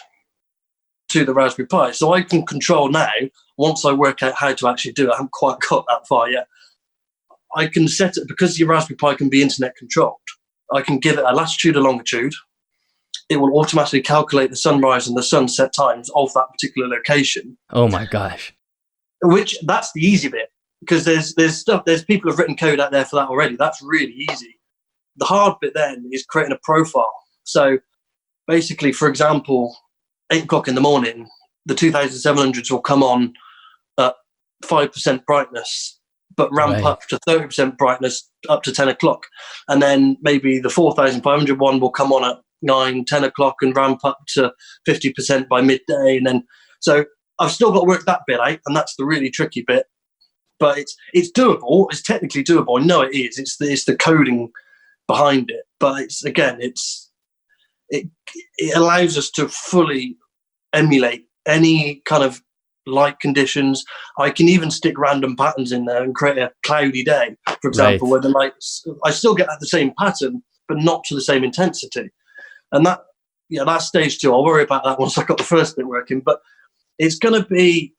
to the Raspberry Pi. So I can control now, once I work out how to actually do it, I haven't quite got that far yet. I can set it, because your Raspberry Pi can be internet controlled, I can give it a latitude and longitude. It will automatically calculate the sunrise and the sunset times of that particular location. Oh my gosh. Which, that's the easy bit, because there's people who've written code out there for that already. That's really easy. The hard bit then is creating a profile. So basically, for example, 8 o'clock in the morning, the 2,700s will come on at 5% brightness, but ramp up to 30% brightness up to 10 o'clock. And then maybe the 4,500 one will come on at 9, 10 o'clock and ramp up to 50% by midday. And then, so I've still got to work that bit out, and that's the really tricky bit. But it's doable. It's technically doable. I know it is. It's the coding behind it. But it allows us to fully emulate any kind of light conditions. I can even stick random patterns in there and create a cloudy day, for example, where the lights, I still get the same pattern, but not to the same intensity. And that's stage 2. I'll worry about that once I've got the first bit working. But it's going to be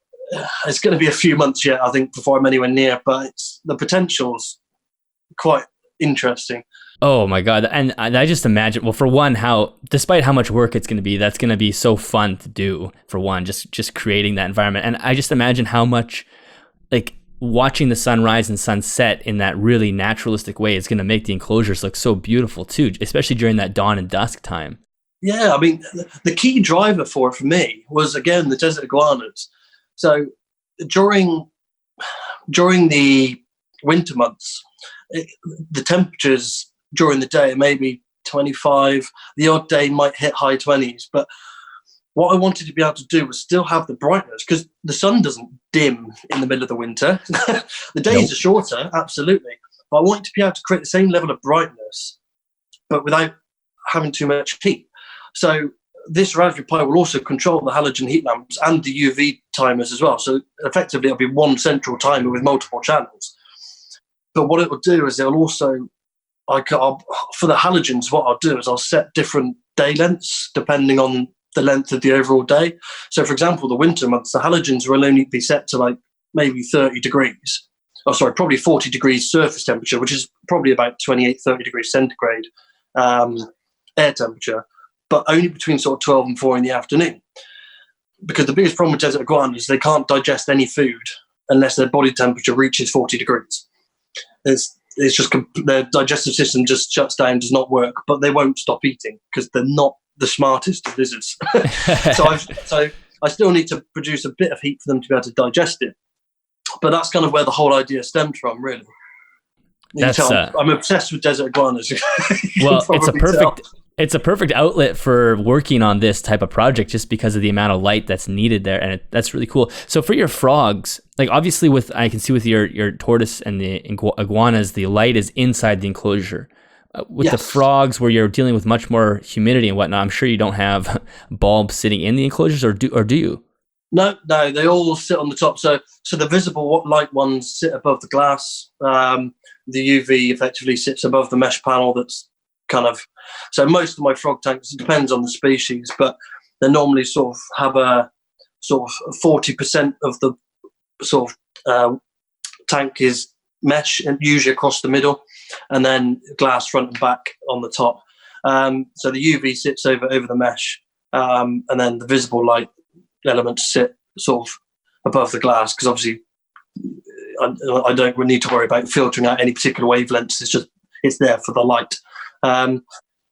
a few months yet, I think, before I'm anywhere near. But the potential's quite interesting. Oh my God. And I just imagine, well, for one, despite how much work it's going to be, that's going to be so fun to do, for one, just creating that environment. And I just imagine how much, like, watching the sunrise and sunset in that really naturalistic way is going to make the enclosures look so beautiful too, especially during that dawn and dusk time. Yeah, I mean, the key driver for it for me was, again, the desert iguanas. So during the winter months, the temperatures during the day maybe 25. The odd day might hit high 20s, but what I wanted to be able to do was still have the brightness, because the sun doesn't dim in the middle of the winter. The days are shorter, absolutely, but I wanted to be able to create the same level of brightness, but without having too much heat. So this Raspberry Pi will also control the halogen heat lamps and the UV timers as well. So effectively, it'll be one central timer with multiple channels. But what it will do is it'll also, for the halogens, what I'll do is I'll set different day lengths depending on the length of the overall day. So, for example, the winter months, the halogens will only be set to like maybe 30 degrees. Oh, sorry, probably 40 degrees surface temperature, which is probably about 28, 30 degrees centigrade air temperature, but only between sort of 12 and 4 in the afternoon. Because the biggest problem with desert iguanas is they can't digest any food unless their body temperature reaches 40 degrees. It's just their digestive system just shuts down, does not work, but they won't stop eating because they're not the smartest of lizards. So I still need to produce a bit of heat for them to be able to digest it. But that's kind of where the whole idea stemmed from, really. I'm obsessed with desert iguanas. Well, it's a perfect outlet for working on this type of project, just because of the amount of light that's needed there, and that's really cool. So for your frogs, like obviously I can see with your tortoise and the iguanas, the light is inside the enclosure. With the frogs, where you're dealing with much more humidity and whatnot, I'm sure you don't have bulbs sitting in the enclosures, or do you? No, they all sit on the top. So the visible light ones sit above the glass. The UV effectively sits above the mesh panel. That's kind of, so most of my frog tanks, it depends on the species, but they normally sort of have a sort of 40% of the sort of tank is mesh, and usually across the middle, and then glass front and back on the top. So the UV sits over the mesh, and then the visible light elements sit sort of above the glass, because obviously I don't need to worry about filtering out any particular wavelengths. It's there for the light.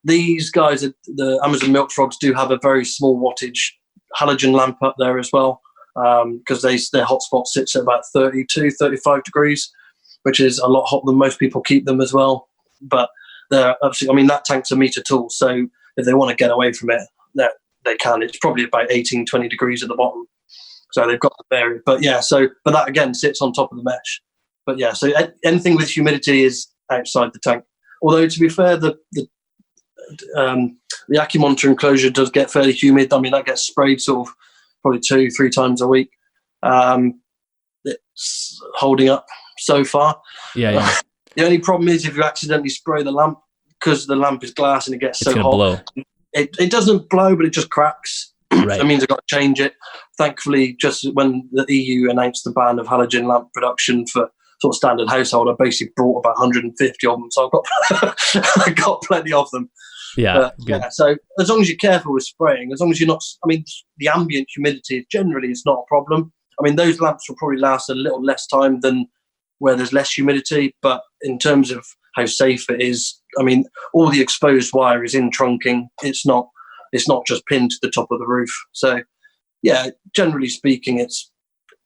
These guys, the Amazon milk frogs, do have a very small wattage halogen lamp up there as well, because their hotspot sits at about 32, 35 degrees, which is a lot hotter than most people keep them as well. But they're absolutely, I mean, that tank's a meter tall, so if they want to get away from it, they can. It's probably about 18, 20 degrees at the bottom. So they've got to vary. But yeah, but that again sits on top of the mesh. But yeah, so anything with humidity is outside the tank. Although, to be fair, the AccuMonitor enclosure does get fairly humid. I mean, that gets sprayed sort of probably 2-3 times a week. It's holding up so far. Yeah. The only problem is if you accidentally spray the lamp, because the lamp is glass and it gets so hot. Blow. It doesn't blow, but it just cracks. Right. That means I've got to change it. Thankfully, just when the EU announced the ban of halogen lamp production for sort of standard household, I basically brought about 150 of them. So I got plenty of them. Yeah, good. Yeah. So as long as you're careful with spraying, as long as you're not, I mean, the ambient humidity generally is not a problem. I mean, those lamps will probably last a little less time than where there's less humidity, but in terms of how safe it is, I mean, all the exposed wire is in trunking. It's not just pinned to the top of the roof. So yeah, generally speaking, it's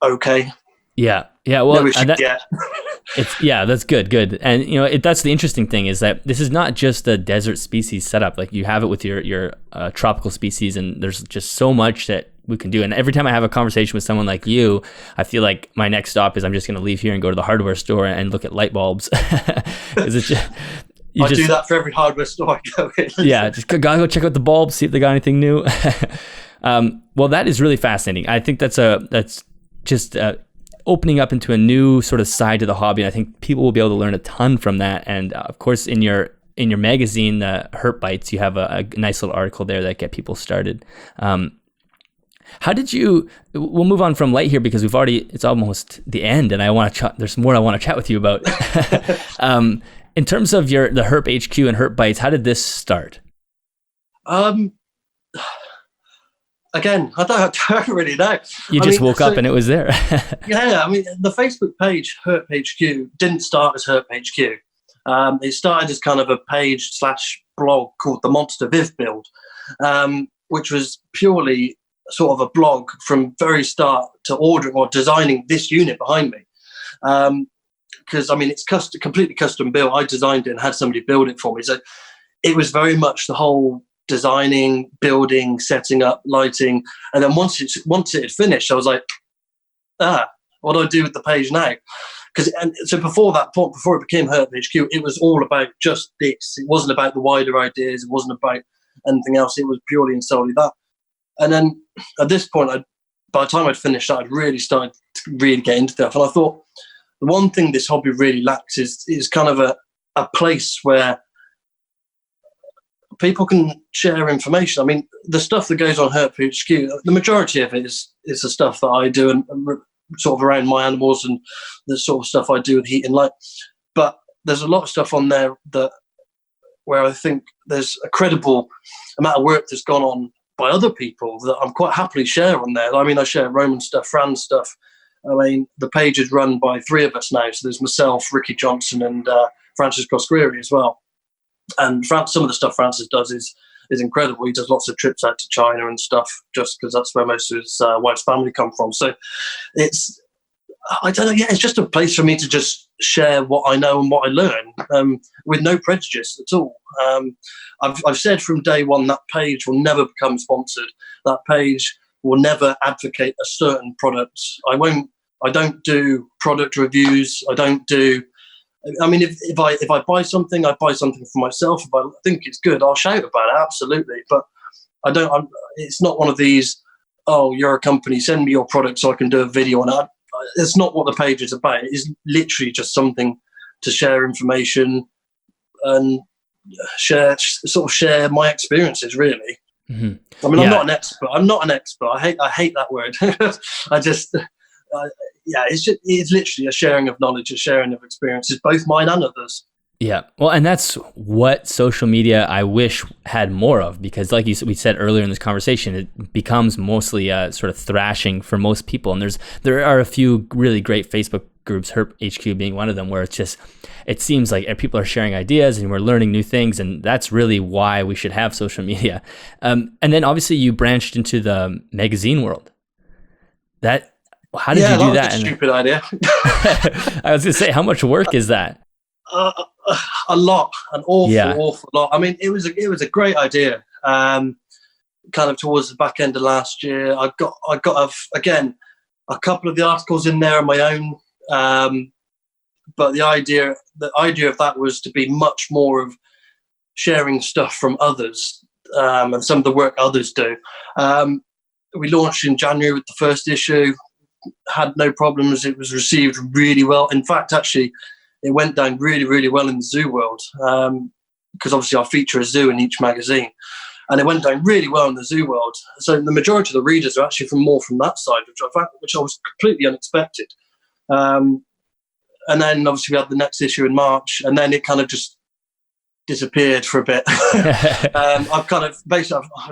okay. Yeah. Well, that's good. And that's the interesting thing, is that this is not just a desert species setup. Like, you have it with your tropical species, and there's just so much that we can do. And every time I have a conversation with someone like you, I feel like my next stop is I'm just going to leave here and go to the hardware store and look at light bulbs. I do that for every hardware store I go in. Yeah, just gotta go check out the bulbs, see if they got anything new. Well, that is really fascinating. I think that's just opening up into a new sort of side to the hobby. And I think people will be able to learn a ton from that. And of course, in your magazine, HERP BYTES, you have a nice little article there that get people started. How did you? We'll move on from light here, because it's almost the end, and there's more I want to chat with you about. In terms of the HERP HQ and HERP BYTES, how did this start? Again, I don't really know. You just woke up and it was there. Yeah, I mean, the Facebook page HERP HQ didn't start as HERP HQ. It started as kind of a page/blog called the Monster Viv Build, which was purely sort of a blog from very start to ordering or designing this unit behind me. Because, I mean, it's completely custom built. I designed it and had somebody build it for me. So it was very much the whole designing, building, setting up, lighting. And then once it had finished, I was like, what do I do with the page now? So before that point, before it became HERP HQ, it was all about just this. It wasn't about the wider ideas. It wasn't about anything else. It was purely and solely that. And then at this point, by the time I'd finished that, I'd really started to really get into stuff. And I thought the one thing this hobby really lacks is kind of a place where people can share information. I mean, the stuff that goes on HERP HQ, the majority of it is the stuff that I do and sort of around my animals and the sort of stuff I do with heat and light. But there's a lot of stuff on there where I think there's a credible amount of work that's gone on by other people that I'm quite happily share on there. I mean, I share Roman stuff, Fran's stuff. I mean, the page is run by 3 of us now. So there's myself, Ricky Johnson, and Francis Cosqueri as well. And some of the stuff Francis does is incredible. He does lots of trips out to China and stuff just because that's where most of his wife's family come from. So I don't know, it's just a place for me to just share what I know and what I learn with no prejudice at all. I've said from day one that page will never become sponsored. That page will never advocate a certain product. I don't do product reviews. I mean, if I buy something, I buy something for myself. If I think it's good, I'll shout about it, absolutely. But it's not one of these, oh, you're a company, send me your product so I can do a video on it. It's not what the page is about. It is literally just something to share information and share my experiences, really. Mm-hmm. I mean, I'm not an expert. I hate that word. It's literally a sharing of knowledge, a sharing of experiences, both mine and others. Yeah. Well, and that's what social media I wish had more of, because like we said earlier in this conversation, it becomes mostly a sort of thrashing for most people. And there are a few really great Facebook groups, HERP HQ being one of them, where it seems like people are sharing ideas and we're learning new things. And that's really why we should have social media. And then obviously you branched into the magazine world. How did you do that? Was a stupid idea. I was going to say, how much work is that? A lot, an awful lot. I mean, it was a great idea. Kind of towards the back end of last year, I got again a couple of the articles in there on my own, but the idea of that was to be much more of sharing stuff from others and some of the work others do. We launched in January with the first issue. Had no problems. It was received really well. In fact, actually, it went down really, really well in the zoo world because obviously I feature a zoo in each magazine, and it went down really well in the zoo world. So the majority of the readers are actually from that side, which I was completely unexpected. And then obviously we had the next issue in March, and then it kind of just disappeared for a bit. I've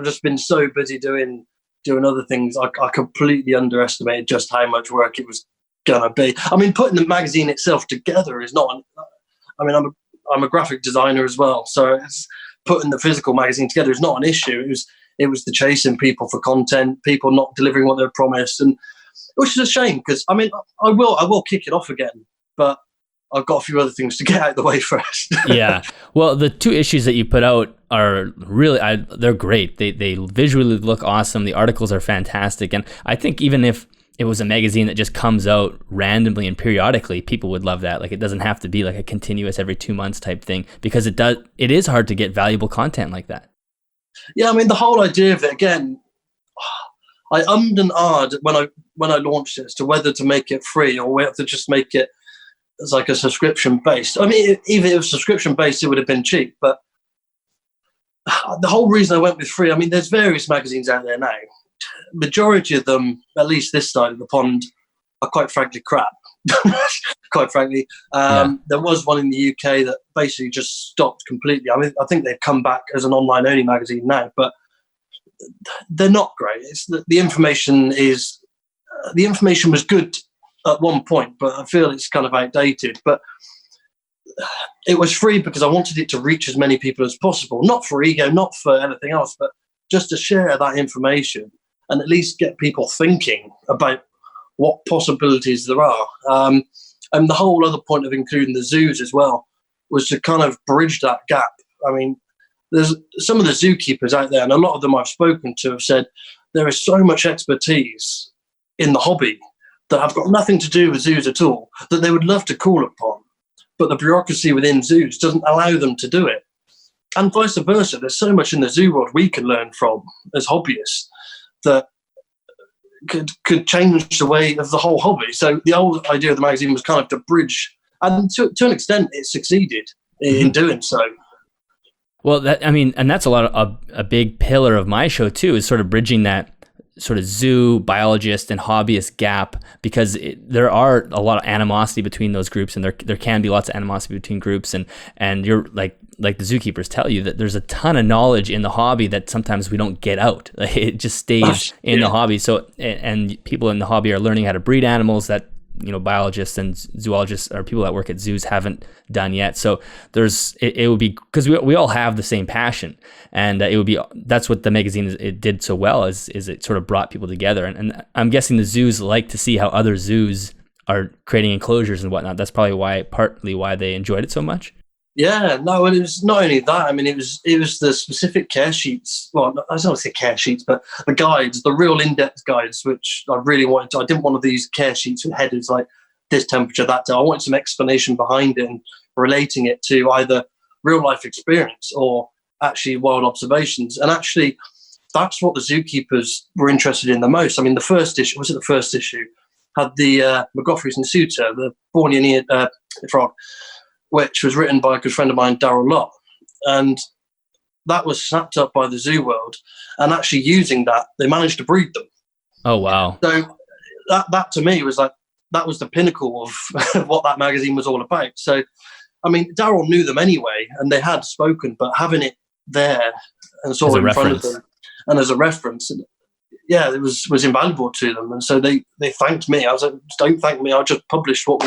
just been so busy doing other things. I completely underestimated just how much work it was gonna be. I mean, putting the magazine itself together is not. I'm a graphic designer as well, so putting the physical magazine together is not an issue. It was the chasing people for content, people not delivering what they promised, and which is a shame because I mean, I will kick it off again, but I've got a few other things to get out of the way first. Yeah. Well, the 2 issues that you put out are really, they're great. They visually look awesome. The articles are fantastic. And I think even if it was a magazine that just comes out randomly and periodically, people would love that. Like, it doesn't have to be like a continuous every 2 months type thing, because it is hard to get valuable content like that. Yeah. I mean, the whole idea of it, again, I ummed and ahed when I launched it as to whether to make it free or whether to just make it as like a subscription based. I mean, even if it was subscription based, it would have been cheap. But the whole reason I went with free, I mean, there's various magazines out there now. Majority of them, at least this side of the pond, are quite frankly crap. Quite frankly, there was one in the UK that basically just stopped completely. I mean, I think they've come back as an online only magazine now, but they're not great. The information was good at one point, but I feel it's kind of outdated. But it was free because I wanted it to reach as many people as possible, not for ego, not for anything else, but just to share that information and at least get people thinking about what possibilities there are. And the whole other point of including the zoos as well was to kind of bridge that gap. I mean, there's some of the zookeepers out there, and a lot of them I've spoken to have said there is so much expertise in the hobby that have got nothing to do with zoos at all, that they would love to call upon, but the bureaucracy within zoos doesn't allow them to do it. And vice versa. There's so much in the zoo world we can learn from as hobbyists that could change the way of the whole hobby. So the old idea of the magazine was kind of to bridge, and to an extent it succeeded in doing so. Well, and that's a big pillar of my show too, is sort of bridging that sort of zoo biologist and hobbyist gap, because there are a lot of animosity between those groups, and there can be lots of animosity between groups, and you're like the zookeepers tell you that there's a ton of knowledge in the hobby that sometimes we don't get out. Like, it just stays in the hobby. So, and people in the hobby are learning how to breed animals that, you know, biologists and zoologists or people that work at zoos haven't done yet. So it would be, because we all have the same passion, and that's what the magazine it did so well, is it sort of brought people together. And I'm guessing the zoos like to see how other zoos are creating enclosures and whatnot. That's probably partly why they enjoyed it so much. Yeah, no, and it was not only that. I mean, it was the specific care sheets. Well, I don't want to say care sheets, but the guides, the real in-depth guides, which I really wanted to. I didn't want one of these care sheets with headers like this temperature, that day. I wanted some explanation behind it and relating it to either real life experience or actually wild observations. And actually, that's what the zookeepers were interested in the most. I mean, the first issue had the Megophorus and Suter, the Bornean frog, which was written by a good friend of mine, Darryl Lott. And that was snapped up by the zoo world. And actually using that, they managed to breed them. Oh, wow. So that to me was like, that was the pinnacle of what that magazine was all about. So, I mean, Darryl knew them anyway, and they had spoken, but having it there and sort of in front of them and as a reference, yeah, it was invaluable to them. And so they thanked me. I was like, don't thank me. I just published what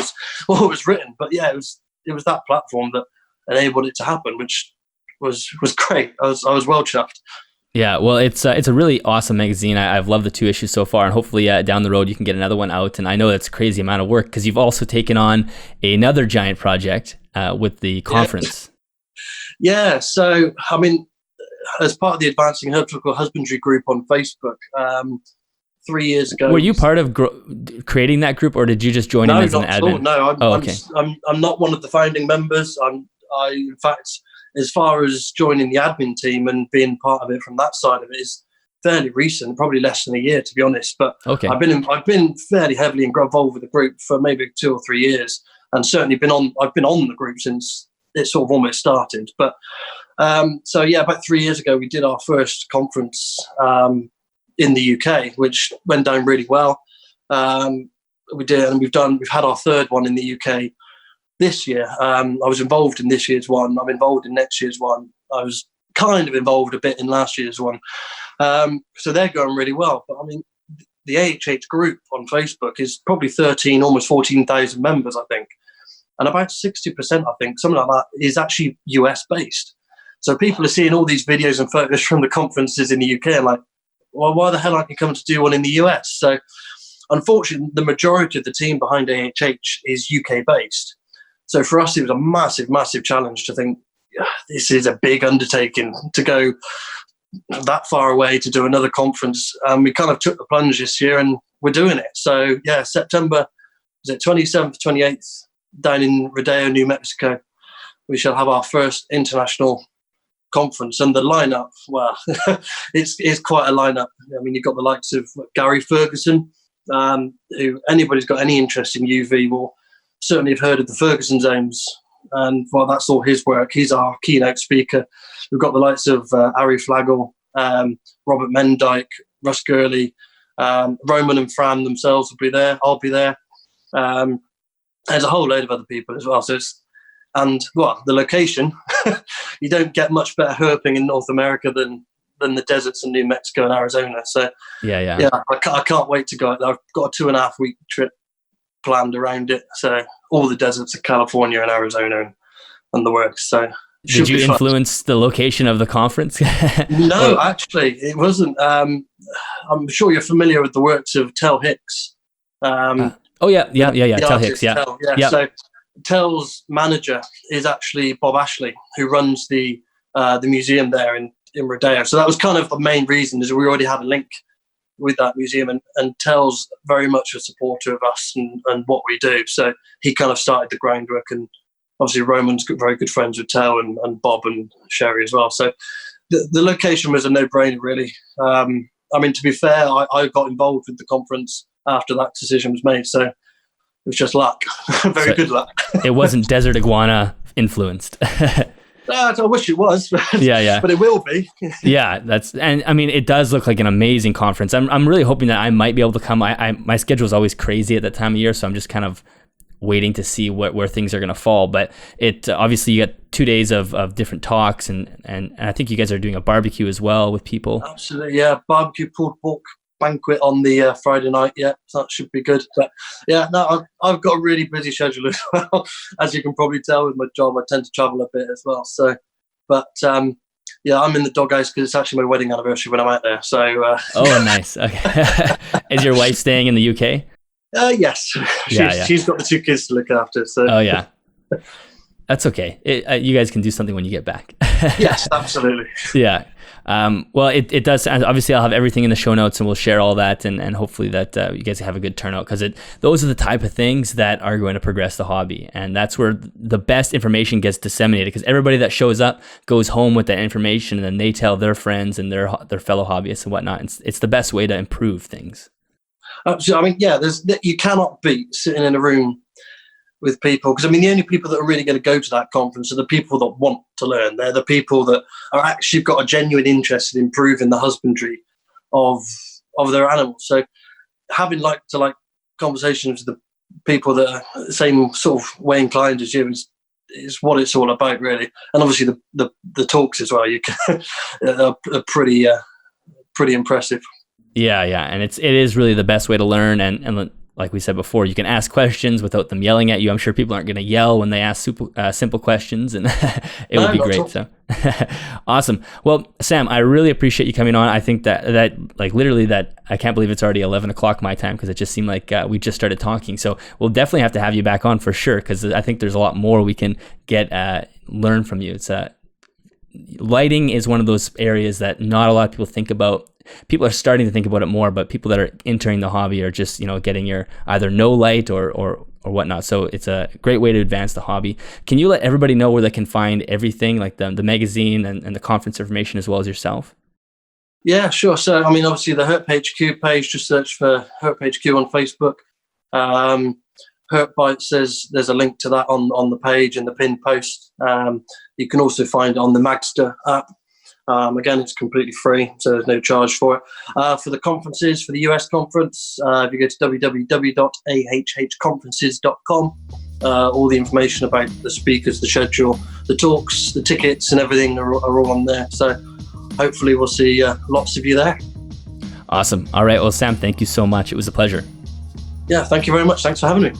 was written. But yeah, it was that platform that enabled it to happen, which was great. I was well chuffed. Yeah, well, it's a really awesome magazine. I've loved the 2 issues so far, and hopefully down the road you can get another one out. And I know that's a crazy amount of work, because you've also taken on another giant project with the conference. Yeah, so I mean, as part of the Advancing Herpetocultural Husbandry group on Facebook, 3 years ago. Were you part of creating that group, or did you just join in as an admin? No, I'm not one of the founding members. In fact, as far as joining the admin team and being part of it from that side of it is fairly recent, probably less than a year, to be honest. But okay. I've been fairly heavily involved with the group for maybe 2 or 3 years, and certainly I've been on the group since it sort of almost started. But so yeah, about 3 years ago, we did our first conference in the UK, which went down really well. We did, and we've had our third one in the UK this year. I was involved in this year's one. I'm involved in next year's one. I was kind of involved a bit in last year's one. So they're going really well. But I mean, the AHH group on Facebook is probably 13, almost 14,000 members, I think. And about 60%, I think, something like that, is actually US based. So people are seeing all these videos and photos from the conferences in the UK and like, well, why the hell aren't you coming to do one in the US? So unfortunately, the majority of the team behind AHH is UK based. So for us, it was a massive, massive challenge to think, this is a big undertaking to go that far away to do another conference. We kind of took the plunge this year and we're doing it. So yeah, September, is it 27th, 28th, down in Rodeo, New Mexico. We shall have our first international conference, and the lineup, well, it's quite a lineup. I mean, you've got the likes of Gary Ferguson, who anybody's got any interest in UV will certainly have heard of the Ferguson zones, and well, that's all his work. He's our keynote speaker. We've got the likes of Ari Flagel, Robert Mendyke, Russ Gurley, Roman and Fran themselves will be there. I'll be there. There's a whole load of other people as well. So the location, you don't get much better herping in North America than the deserts in New Mexico and Arizona. So yeah, I can't wait to go. I've got a 2.5 week trip planned around it. So all the deserts of California and Arizona, and and the works. So did you influence the location of the conference? No, actually, it wasn't. I'm sure you're familiar with the works of Tel Hicks. Yeah. Tel Hicks, yeah. Yep. So Tel's manager is actually Bob Ashley, who runs the museum there in Rodeo. So that was kind of the main reason, is we already had a link with that museum, and Tel's very much a supporter of us and what we do. So he kind of started the groundwork, and obviously Roman's very good friends with Tel and Bob and Sherry as well. So the location was a no-brainer, really. I mean, to be fair, I got involved with the conference after that decision was made. So it was just luck, good luck. It wasn't Desert Iguana influenced. I wish it was, but, but it will be. And I mean, it does look like an amazing conference. I'm really hoping that I might be able to come. My schedule is always crazy at that time of year, so I'm just kind of waiting to see where things are going to fall. But it obviously, you got 2 days of different talks, and I think you guys are doing a barbecue as well with people. Absolutely, yeah. Barbecue, pulled pork banquet on the Friday night. Yeah, so that should be good. But yeah, no, I've got a really busy schedule as well. As you can probably tell with my job, I tend to travel a bit as well. So, but yeah, I'm in the doghouse because it's actually my wedding anniversary when I'm out there. So oh, nice. Okay. Is your wife staying in the UK? Yes, she's got the 2 kids to look after. So oh yeah, that's okay. You guys can do something when you get back. Yes, absolutely. Yeah. Well, it does. Obviously, I'll have everything in the show notes, and we'll share all that, and hopefully that you guys have a good turnout, because those are the type of things that are going to progress the hobby, and that's where the best information gets disseminated, because everybody that shows up goes home with that information, and then they tell their friends and their fellow hobbyists and whatnot. It's the best way to improve things. So, I mean, yeah, you cannot beat sitting in a room with people, because I mean, the only people that are really going to go to that conference are the people that want to learn. They're the people that are actually got a genuine interest in improving the husbandry of their animals. So having conversations with the people that are the same sort of way inclined as you is what it's all about, really. And obviously the talks as well, you can, are pretty impressive. Yeah, and it is really the best way to learn, and like we said before, you can ask questions without them yelling at you. I'm sure people aren't going to yell when they ask simple questions, and it would be great. So awesome. Well, Sam, I really appreciate you coming on. I think that like literally that I can't believe it's already 11 o'clock my time, because it just seemed like we just started talking. So we'll definitely have to have you back on for sure, because I think there's a lot more we can learn from you. It's lighting is one of those areas that not a lot of people think about. People are starting to think about it more, but people that are entering the hobby are just, getting your either no light or whatnot. So it's a great way to advance the hobby. Can you let everybody know where they can find everything, like the magazine and the conference information, as well as yourself? Yeah, sure. So, I mean, obviously the HERP HQ page, just search for HERP HQ on Facebook. HERP BYTES, there's a link to that on the page in the pinned post. You can also find it on the Magster app. Again, it's completely free, so there's no charge for it. For the conferences, for the US conference, if you go to www.ahhconferences.com, all the information about the speakers, the schedule, the talks, the tickets, and everything are all on there. So hopefully we'll see lots of you there. Awesome. All right. Well, Sam, thank you so much. It was a pleasure. Yeah, thank you very much. Thanks for having me.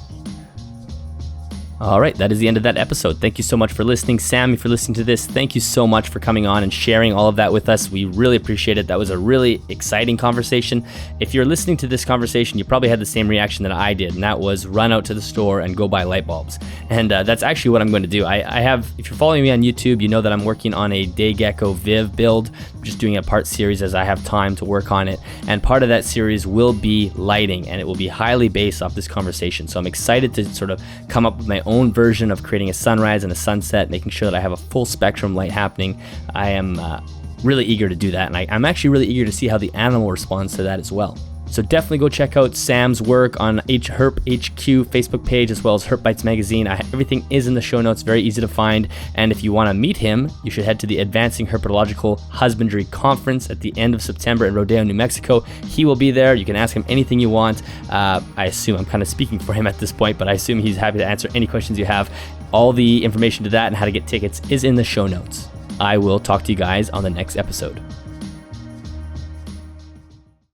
All right, that is the end of that episode. Thank you so much for listening. Sam, if you're listening to this, thank you so much for coming on and sharing all of that with us. We really appreciate it. That was a really exciting conversation. If you're listening to this conversation, you probably had the same reaction that I did, and that was run out to the store and go buy light bulbs. And that's actually what I'm going to do. I have, if you're following me on YouTube, you know that I'm working on a Day Gecko Viv build. I'm just doing a part series as I have time to work on it. And part of that series will be lighting, and it will be highly based off this conversation. So I'm excited to sort of come up with my own version of creating a sunrise and a sunset, making sure that I have a full spectrum light happening. I am really eager to do that, and I'm actually really eager to see how the animal responds to that as well. So definitely go check out Sam's work on HERP HQ Facebook page, as well as HERP BYTES magazine. Everything is in the show notes, very easy to find. And if you want to meet him, you should head to the Advancing Herpetological Husbandry Conference at the end of September in Rodeo, New Mexico. He will be there. You can ask him anything you want. I assume I'm kind of speaking for him at this point, but I assume he's happy to answer any questions you have. All the information to that and how to get tickets is in the show notes. I will talk to you guys on the next episode.